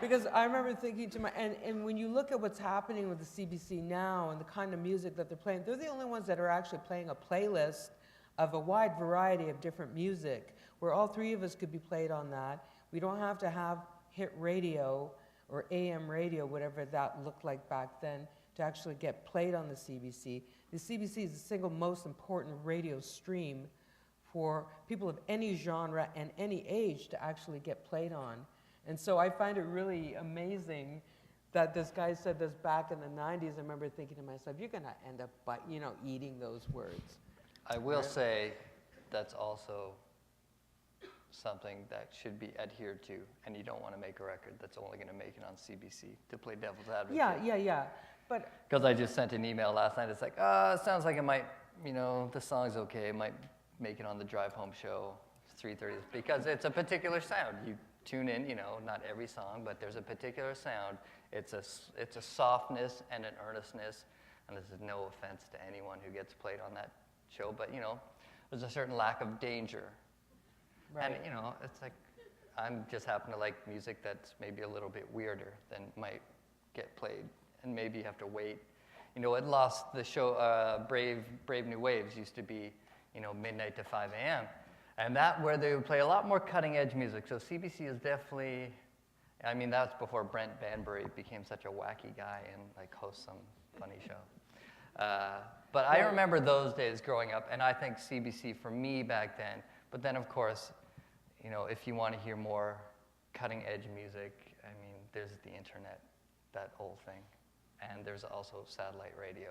[SPEAKER 5] because I remember thinking to and when you look at what's happening with the CBC now and the kind of music that they're playing, they're the only ones that are actually playing a playlist of a wide variety of different music, where all three of us could be played on that. We don't have to have hit radio or AM radio, whatever that looked like back then, to actually get played on the CBC. The CBC is the single most important radio stream for people of any genre and any age to actually get played on. And so I find it really amazing that this guy said this back in the 90s. I remember thinking to myself, you're gonna end up, you know, eating those words.
[SPEAKER 6] I will say that's also something that should be adhered to, and you don't want to make a record that's only going to make it on CBC, to play devil's advocate.
[SPEAKER 5] Yeah. But
[SPEAKER 6] because I just sent an email last night. It's like, it sounds like it might, you know, the song's okay. It might make it on the drive home show, 3:30, because it's a particular sound. You tune in, you know, not every song, but there's a particular sound. It's a softness and an earnestness, and this is no offense to anyone who gets played on that show, but, you know, there's a certain lack of danger.
[SPEAKER 5] right.
[SPEAKER 6] And, you know, it's like, I'm just happen to like music that's maybe a little bit weirder than might get played, and maybe you have to wait. You know, it lost the show, Brave New Waves used to be, you know, midnight to 5 a.m. And that where they would play a lot more cutting edge music. So CBC is definitely, I mean, that was before Brent Banbury became such a wacky guy and like hosts some funny show. But I remember those days growing up, and I think CBC for me back then. But then, of course, you know, if you want to hear more cutting-edge music, I mean, there's the internet, that old thing. And there's also satellite radio,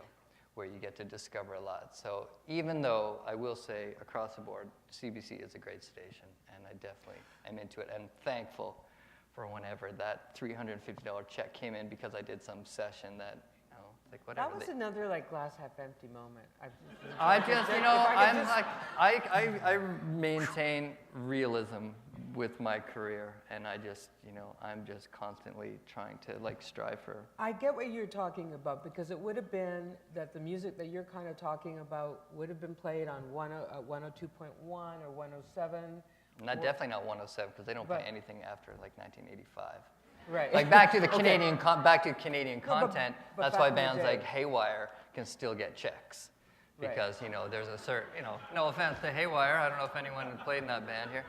[SPEAKER 6] where you get to discover a lot. So even though I will say, across the board, CBC is a great station, and I definitely am into it, and thankful for whenever that $350 check came in because I did some session that, like whatever.
[SPEAKER 5] That was another like glass half empty moment.
[SPEAKER 6] I just, you know, I'm like, I maintain realism with my career, and I just, you know, I'm just constantly trying to like strive for.
[SPEAKER 5] I get what you're talking about, because it would have been that the music that you're kind of talking about would have been played on 102.1 or 107.
[SPEAKER 6] Not definitely not 107, because they don't play anything after like 1985.
[SPEAKER 5] Right.
[SPEAKER 6] Like back to the Canadian, back to Canadian
[SPEAKER 5] No,
[SPEAKER 6] content.
[SPEAKER 5] but
[SPEAKER 6] That's
[SPEAKER 5] back
[SPEAKER 6] why
[SPEAKER 5] in the
[SPEAKER 6] bands
[SPEAKER 5] day.
[SPEAKER 6] like Haywire can still get checks, because you know there's a certain, you know, no offense to Haywire. I don't know if anyone played in that band here,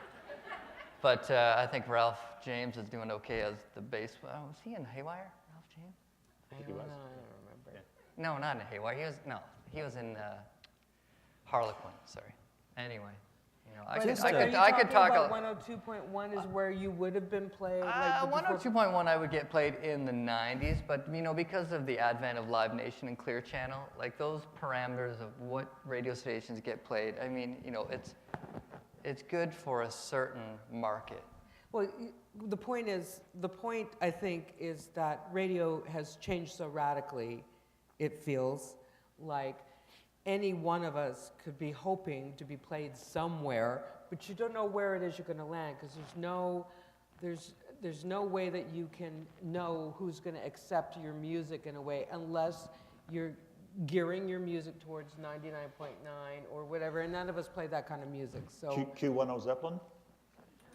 [SPEAKER 6] but I think Ralph James is doing okay as the bass. Was he in Haywire, Ralph James?
[SPEAKER 5] I don't know, I don't remember.
[SPEAKER 3] Yeah.
[SPEAKER 6] No, not in Haywire. He was in Harlequin. Sorry. Anyway. You know,
[SPEAKER 5] But
[SPEAKER 7] Just,
[SPEAKER 5] are you
[SPEAKER 6] I could talk
[SPEAKER 5] talking about 102.1 is where you would have been played? Like before-
[SPEAKER 6] 102.1 I would get played in the 90s, but you know, because of the advent of Live Nation and Clear Channel, like those parameters of what radio stations get played, I mean, you know, it's good for a certain market.
[SPEAKER 5] Well, the point I think is that radio has changed so radically, it feels like any one of us could be hoping to be played somewhere, but you don't know where it is you're going to land because there's no way that you can know who's going to accept your music in a way unless you're gearing your music towards 99.9 or whatever, and none of us play that kind of music. So,
[SPEAKER 3] Q10 Zeppelin?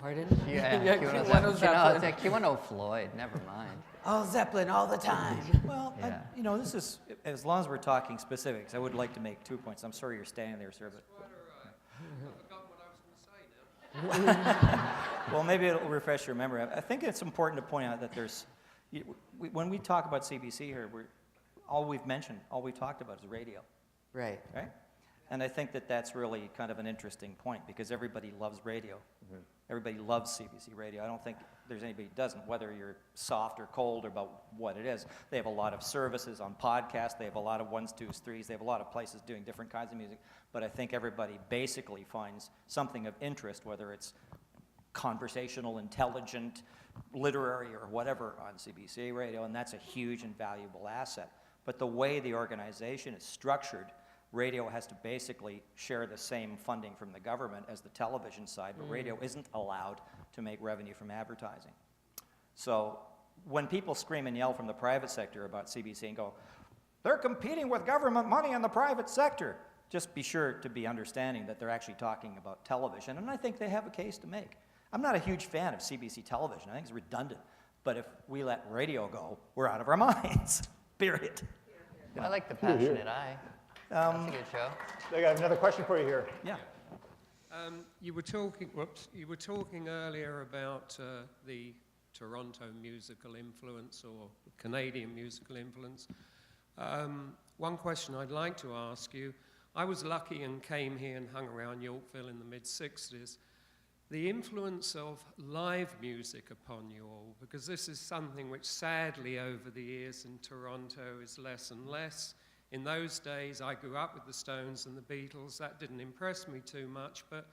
[SPEAKER 5] pardon?
[SPEAKER 6] Yeah,
[SPEAKER 5] Q1 Zeppelin.
[SPEAKER 6] Q10 Floyd, never mind.
[SPEAKER 5] Oh, Zeppelin all the time.
[SPEAKER 7] Well,
[SPEAKER 6] Yeah.
[SPEAKER 7] you know, this is, as long as we're talking specifics, I would like to make 2 points. I'm sorry you're standing there, sir, but. Well, maybe it'll refresh your memory. I think it's important to point out that when we talk about CBC here, all we've talked about is radio,
[SPEAKER 5] Right.
[SPEAKER 7] right? And I think that that's really kind of an interesting point because everybody loves radio.
[SPEAKER 3] Mm-hmm.
[SPEAKER 7] Everybody loves CBC radio. I don't think there's anybody who doesn't, whether you're soft or cold or about what it is. They have a lot of services on podcasts. They have a lot of 1s, 2s, 3s. They have a lot of places doing different kinds of music. But I think everybody basically finds something of interest, whether it's conversational, intelligent, literary, or whatever on CBC radio, and that's a huge and valuable asset. But the way the organization is structured, radio has to basically share the same funding from the government as the television side, but radio isn't allowed to make revenue from advertising. So when people scream and yell from the private sector about CBC and go, they're competing with government money in the private sector, just be sure to be understanding that they're actually talking about television, and I think they have a case to make. I'm not a huge fan of CBC television. I think it's redundant. But if we let radio go, we're out of our minds, period.
[SPEAKER 6] I like the Passionate Eye. That's a good show.
[SPEAKER 3] I got another question for you here.
[SPEAKER 7] Yeah.
[SPEAKER 12] You were talking earlier about the Toronto musical influence or Canadian musical influence. One question I'd like to ask you, I was lucky and came here and hung around Yorkville in the mid-60s. The influence of live music upon you all, because this is something which sadly over the years in Toronto is less and less. In those days, I grew up with the Stones and the Beatles. That didn't impress me too much, but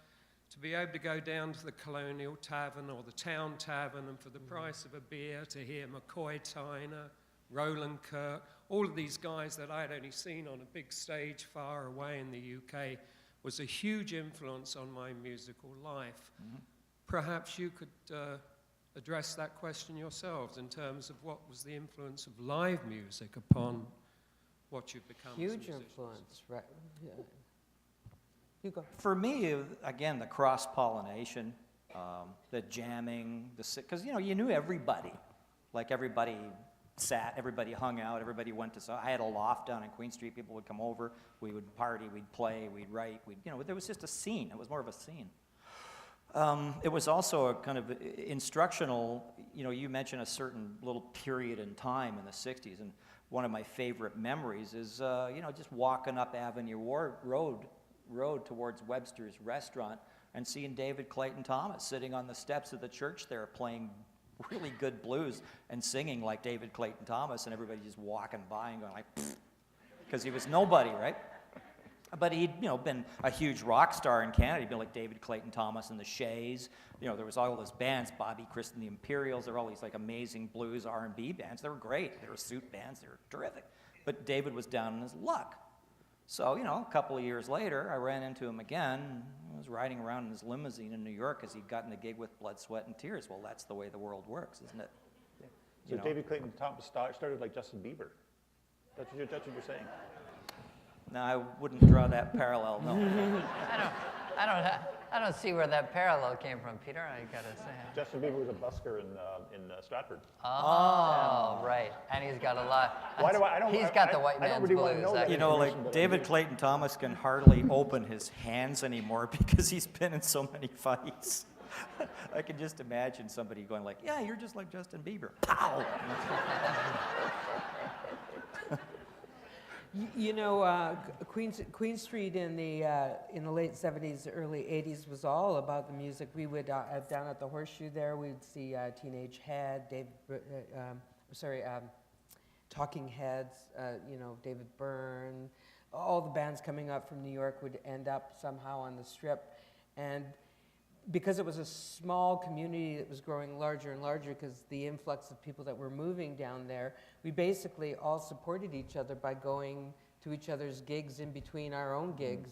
[SPEAKER 12] to be able to go down to the Colonial Tavern or the Town Tavern and for the price of a beer to hear McCoy Tyner, Roland Kirk, all of these guys that I had only seen on a big stage far away in the UK was a huge influence on my musical life. Mm-hmm. Perhaps you could address that question yourselves in terms of what was the influence of live music upon what you've become as
[SPEAKER 5] Huge
[SPEAKER 12] musicians.
[SPEAKER 5] influence, right? Yeah. You go.
[SPEAKER 7] For me, again, the cross-pollination, the jamming, because, you know, you knew everybody. Like, everybody sat, everybody hung out, everybody went to, I had a loft down in Queen Street, people would come over, we would party, we'd play, we'd write, there was just a scene, it was more of a scene. It was also a kind of instructional, you mentioned a certain little period in time in the 60s, and one of my favorite memories is, just walking up Avenue Road towards Webster's Restaurant and seeing David Clayton Thomas sitting on the steps of the church there playing really good blues and singing like David Clayton Thomas, and everybody just walking by and going like, because he was nobody, right? But he'd, been a huge rock star in Canada. He'd been like David Clayton Thomas and the Shays. There was all those bands, Bobby Christ and the Imperials. There were all these like amazing blues R&B bands. They were great. They were suit bands. They were terrific. But David was down on his luck. So, a couple of years later, I ran into him again. I was riding around in his limousine in New York because he'd gotten a gig with Blood, Sweat, and Tears. Well, that's the way the world works, isn't it?
[SPEAKER 3] So David Clayton Thomas started like Justin Bieber. That's what you're saying.
[SPEAKER 7] No, I wouldn't draw that parallel, no.
[SPEAKER 6] I don't see where that parallel came from, Peter, I gotta say.
[SPEAKER 3] Justin Bieber was a busker in Stratford.
[SPEAKER 6] Oh, right. And he's got a lot.
[SPEAKER 3] Why do I don't?
[SPEAKER 6] He's got the white
[SPEAKER 3] I don't
[SPEAKER 6] man's
[SPEAKER 3] really want to
[SPEAKER 6] blues.
[SPEAKER 3] know that.
[SPEAKER 7] Like David Clayton Thomas can hardly open his hands anymore because he's been in so many fights. I can just imagine somebody going like, yeah, you're just like Justin Bieber. Pow!
[SPEAKER 5] You know, Queen Street in the late 70s, early 80s was all about the music. We would, down at the Horseshoe there, we'd see Teenage Head, Talking Heads, you know, David Byrne. All the bands coming up from New York would end up somehow on the Strip. And because it was a small community that was growing larger and larger because the influx of people that were moving down there, we basically all supported each other by going to each other's gigs in between our own gigs,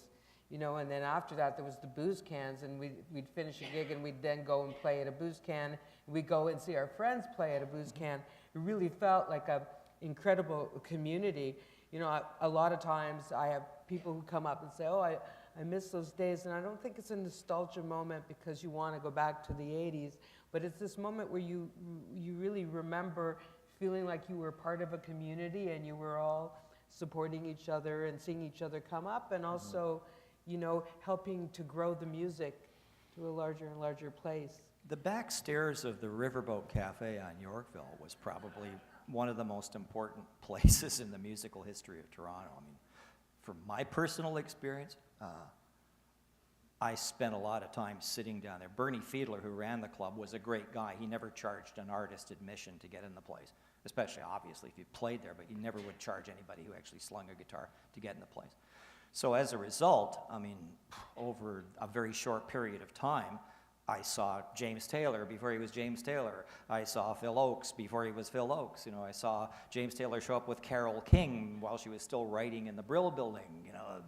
[SPEAKER 5] you know, and then after that there was the booze cans, and we'd finish a gig and we'd then go and play at a booze can. We'd go and see our friends play at a booze can. It really felt like an incredible community. You know, a lot of times I have people who come up and say, oh, I miss those days, and I don't think it's a nostalgia moment because you want to go back to the 80s, but it's this moment where you really remember feeling like you were part of a community and you were all supporting each other and seeing each other come up, and also, you know, helping to grow the music to a larger and larger place.
[SPEAKER 7] The back stairs of the Riverboat Cafe on Yorkville was probably one of the most important places in the musical history of Toronto. I mean, from my personal experience, I spent a lot of time sitting down there. Bernie Fiedler, who ran the club, was a great guy. He never charged an artist admission to get in the place, especially, obviously, if you played there, but you never would charge anybody who actually slung a guitar to get in the place. So as a result, I mean, over a very short period of time, I saw James Taylor before he was James Taylor. I saw Phil Oakes before he was Phil Oakes. You know, I saw James Taylor show up with Carole King while she was still writing in the Brill Building. You know,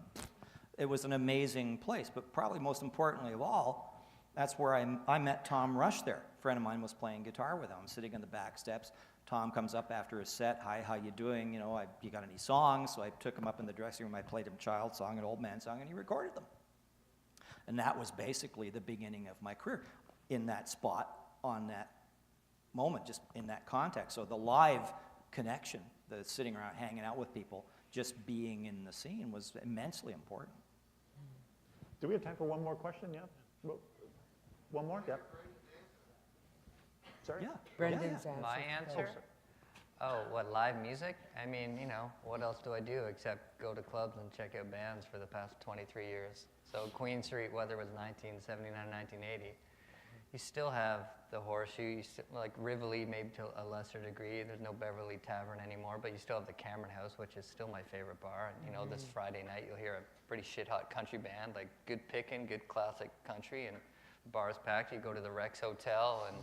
[SPEAKER 7] it was an amazing place. But probably most importantly of all, that's where I met Tom Rush there. A friend of mine was playing guitar with him. I'm sitting in the back steps. Tom comes up after his set. Hi, how you doing? You know, you got any songs? So I took him up in the dressing room. I played him Child Song, an Old Man Song, and he recorded them. And that was basically the beginning of my career in that spot, on that moment, just in that context. So the live connection, the sitting around hanging out with people, just being in the scene was immensely important.
[SPEAKER 3] Do we have time for one more question? Yeah? One more? Yeah. Sorry?
[SPEAKER 7] Yeah.
[SPEAKER 5] Brendan's
[SPEAKER 7] Yeah.
[SPEAKER 5] answer.
[SPEAKER 6] My answer? Oh, what, live music? I mean, you know, what else do I do except go to clubs and check out bands for the past 23 years? So Queen Street, whether it was 1979, 1980, you still have the Horseshoe, you still, like Rivoli maybe to a lesser degree. There's no Beverly Tavern anymore, but you still have the Cameron House, which is still my favorite bar. And, you know, this Friday night you'll hear a pretty shit-hot country band, like good picking, good classic country, and the bar's packed. You go to the Rex Hotel, and,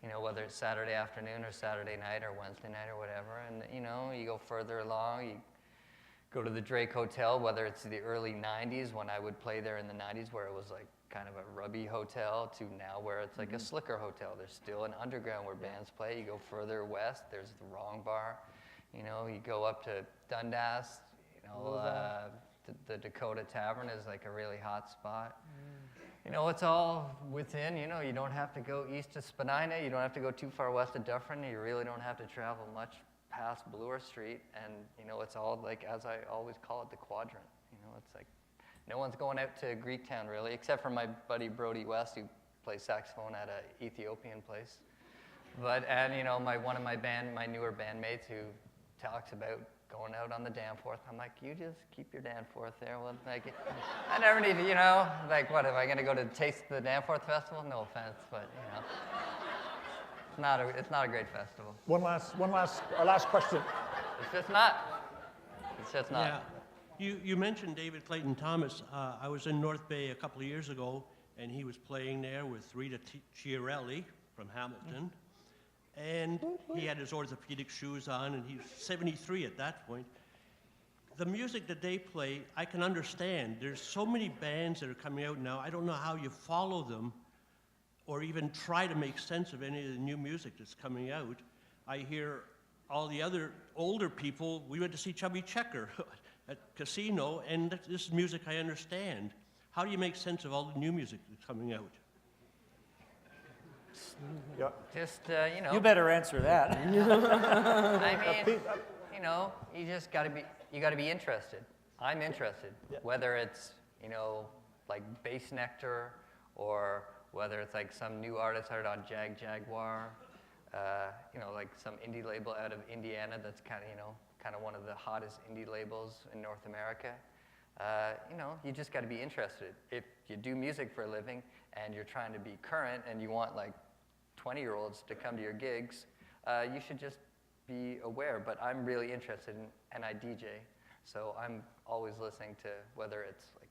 [SPEAKER 6] you know, whether it's Saturday afternoon or Saturday night or Wednesday night or whatever, and, you know, you go further along, you go to the Drake Hotel, whether it's the early 90s when I would play there in the 90s where it was like kind of a rubby hotel to now where it's like a slicker hotel. There's still an underground where bands play. You go further west, there's the Wrong Bar. You know, you go up to Dundas, you know, the Dakota Tavern is like a really hot spot. You know, it's all within, you know, you don't have to go east to Spadina, you don't have to go too far west of Dufferin, you really don't have to travel much past Bloor Street, and, you know, it's all like, as I always call it, the quadrant. You know, it's like, no one's going out to Greektown, really, except for my buddy Brody West, who plays saxophone at an Ethiopian place. But, and, you know, one of my newer bandmates who talks about going out on the Danforth. I'm like, you just keep your Danforth there. Well, like, I never need to, you know, like, what, am I going to go to Taste the Danforth Festival? No offense, but, you know. It's not a great festival.
[SPEAKER 3] Our last question.
[SPEAKER 6] It's just not. It's just not.
[SPEAKER 13] Yeah. You mentioned David Clayton Thomas. I was in North Bay a couple of years ago, and he was playing there with Rita Chiarelli from Hamilton. And he had his orthopedic shoes on, and he was 73 at that point. The music that they play, I can understand. There's so many bands that are coming out now. I don't know how you follow them or even try to make sense of any of the new music that's coming out. I hear all the other older people. We went to see Chubby Checker at Casino, and this is music I understand. How do you make sense of all the new music that's coming out?
[SPEAKER 3] Yeah.
[SPEAKER 6] Just, you know.
[SPEAKER 7] You better answer that.
[SPEAKER 6] I mean, you know, you just got to be interested. I'm interested. Yeah. Whether it's, you know, like Bass Nectar, or whether it's like some new artist heard on Jaguar, you know, like some indie label out of Indiana that's kind of, you know, kind of one of the hottest indie labels in North America. You know, you just got to be interested. If you do music for a living and you're trying to be current and you want like 20-year-olds to come to your gigs, you should just be aware. But I'm really interested in, and I DJ, so I'm always listening to whether it's like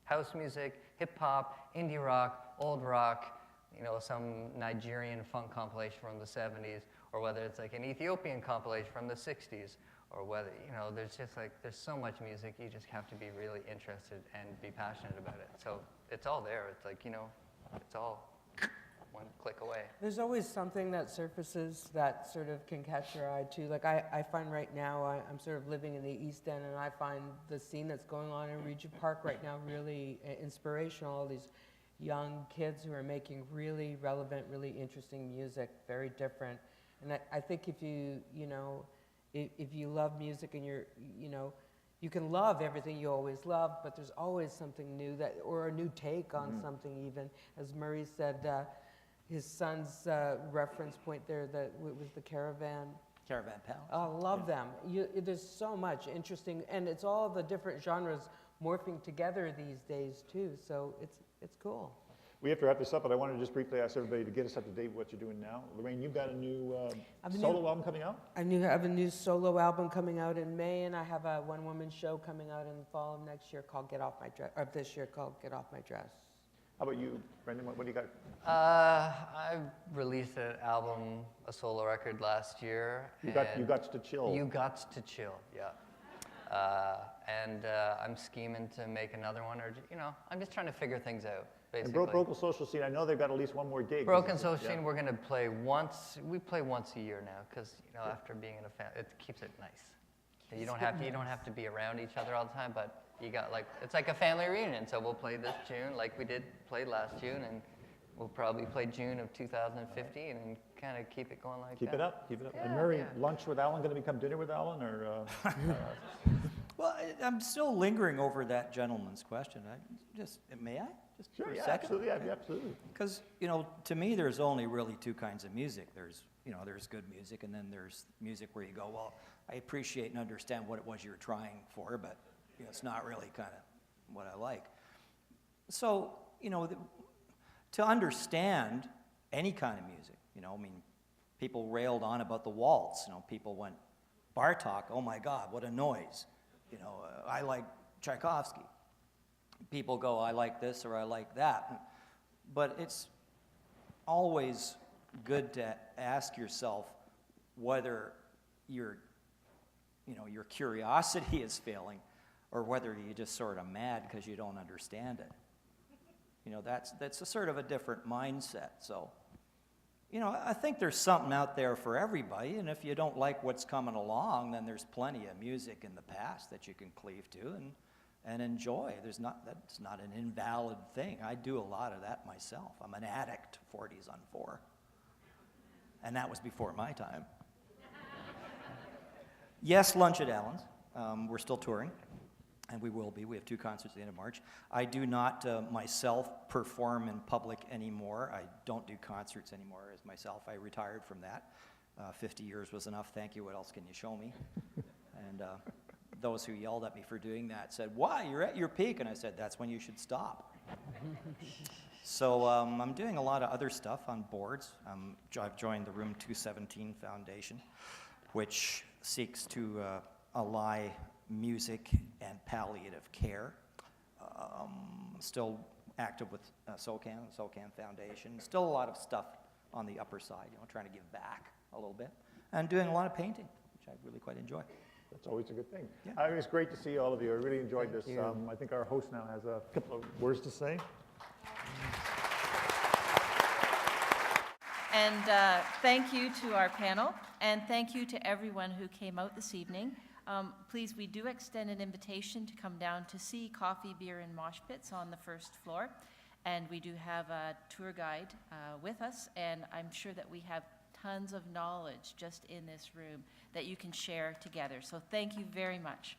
[SPEAKER 6] house music, hip hop, indie rock, old rock, you know, some Nigerian funk compilation from the 70s, or whether it's like an Ethiopian compilation from the 60s, or whether, you know, there's just like, there's so much music, you just have to be really interested and be passionate about it. So it's all there. It's like, you know, it's all one click away.
[SPEAKER 5] There's always something that surfaces that sort of can catch your eye too. Like I find right now, I'm sort of living in the East End, and I find the scene that's going on in Regent Park right now really inspirational. All these young kids who are making really relevant, really interesting music, very different. And I think if you, you know, if you love music and you're, you know, you can love everything you always loved, but there's always something new that, or a new take on something even. As Murray said, his son's reference point there, that was the Caravan.
[SPEAKER 7] Caravan Palace.
[SPEAKER 5] I love them. There's so much interesting, and it's all the different genres morphing together these days too, so it's cool.
[SPEAKER 3] We have to wrap this up, but I wanted to just briefly ask everybody to get us up to date with what you're doing now. Lorraine, you've got a new solo album coming out?
[SPEAKER 5] I have a new solo album coming out in May, and I have a one-woman show coming out in the fall of next year called Get Off My Dress, or this year called Get Off My Dress.
[SPEAKER 3] How about you, Brendan? What do you got?
[SPEAKER 6] I released an album, a solo record last year.
[SPEAKER 3] You got to chill.
[SPEAKER 6] You got to chill, yeah. I'm scheming to make another one, or, you know, I'm just trying to figure things out, basically.
[SPEAKER 3] And Broken Social Scene, I know they've got at least one more gig.
[SPEAKER 6] Broken Social Scene, we're going to play once. We play once a year now, because, you know, after being in a family, it keeps it nice. You don't have to be around each other all the time, but you got like, it's like a family reunion. So we'll play this June, like we played last June, and we'll probably play June of 2015 and kind of keep it going like that.
[SPEAKER 3] Keep it up.
[SPEAKER 6] Yeah,
[SPEAKER 3] And Murray,
[SPEAKER 6] yeah.
[SPEAKER 3] lunch with Alan going to become dinner with Alan, or?
[SPEAKER 7] Well, I'm still lingering over that gentleman's question. May I? Just
[SPEAKER 3] Sure,
[SPEAKER 7] for a
[SPEAKER 3] yeah,
[SPEAKER 7] second?
[SPEAKER 3] absolutely, yeah, absolutely.
[SPEAKER 7] Because, you know, to me, there's only really two kinds of music. There's, you know, there's good music, and then there's music where you go, well, I appreciate and understand what it was you were trying for, but, you know, it's not really kind of what I like. So, you know, to understand any kind of music, you know, I mean, people railed on about the waltz. You know, people went, Bartok, oh my God, what a noise. You know, I like Tchaikovsky. People go, I like this or I like that. But it's always good to ask yourself whether your curiosity is failing, or whether you're just sort of mad because you don't understand it. You know, that's a sort of a different mindset. So, you know, I think there's something out there for everybody, and if you don't like what's coming along, then there's plenty of music in the past that you can cleave to and enjoy. That's not an invalid thing. I do a lot of that myself. I'm an addict, 40s on 4. And that was before my time. Yes, lunch at Allen's. We're still touring, and we will be. We have 2 concerts at the end of March. I do not myself perform in public anymore. I don't do concerts anymore as myself. I retired from that. 50 years was enough. Thank you. What else can you show me? And those who yelled at me for doing that said, why? You're at your peak. And I said, that's when you should stop. So I'm doing a lot of other stuff on boards. I've joined the Room 217 Foundation, which seeks to ally music and palliative care. Still active with SOCAN Foundation. Still a lot of stuff on the upper side, you know, trying to give back a little bit. And doing a lot of painting, which I really quite enjoy.
[SPEAKER 3] That's always a good thing.
[SPEAKER 7] Yeah.
[SPEAKER 3] It's great to see all of you. I really enjoyed this.
[SPEAKER 5] Thank you.
[SPEAKER 3] I think our host now has a couple of words to say.
[SPEAKER 1] And thank you to our panel, and thank you to everyone who came out this evening. Please, we do extend an invitation to come down to see Coffee, Beer, and Mosh Pits on the 1st floor. And we do have a tour guide with us, and I'm sure that we have tons of knowledge just in this room that you can share together. So thank you very much.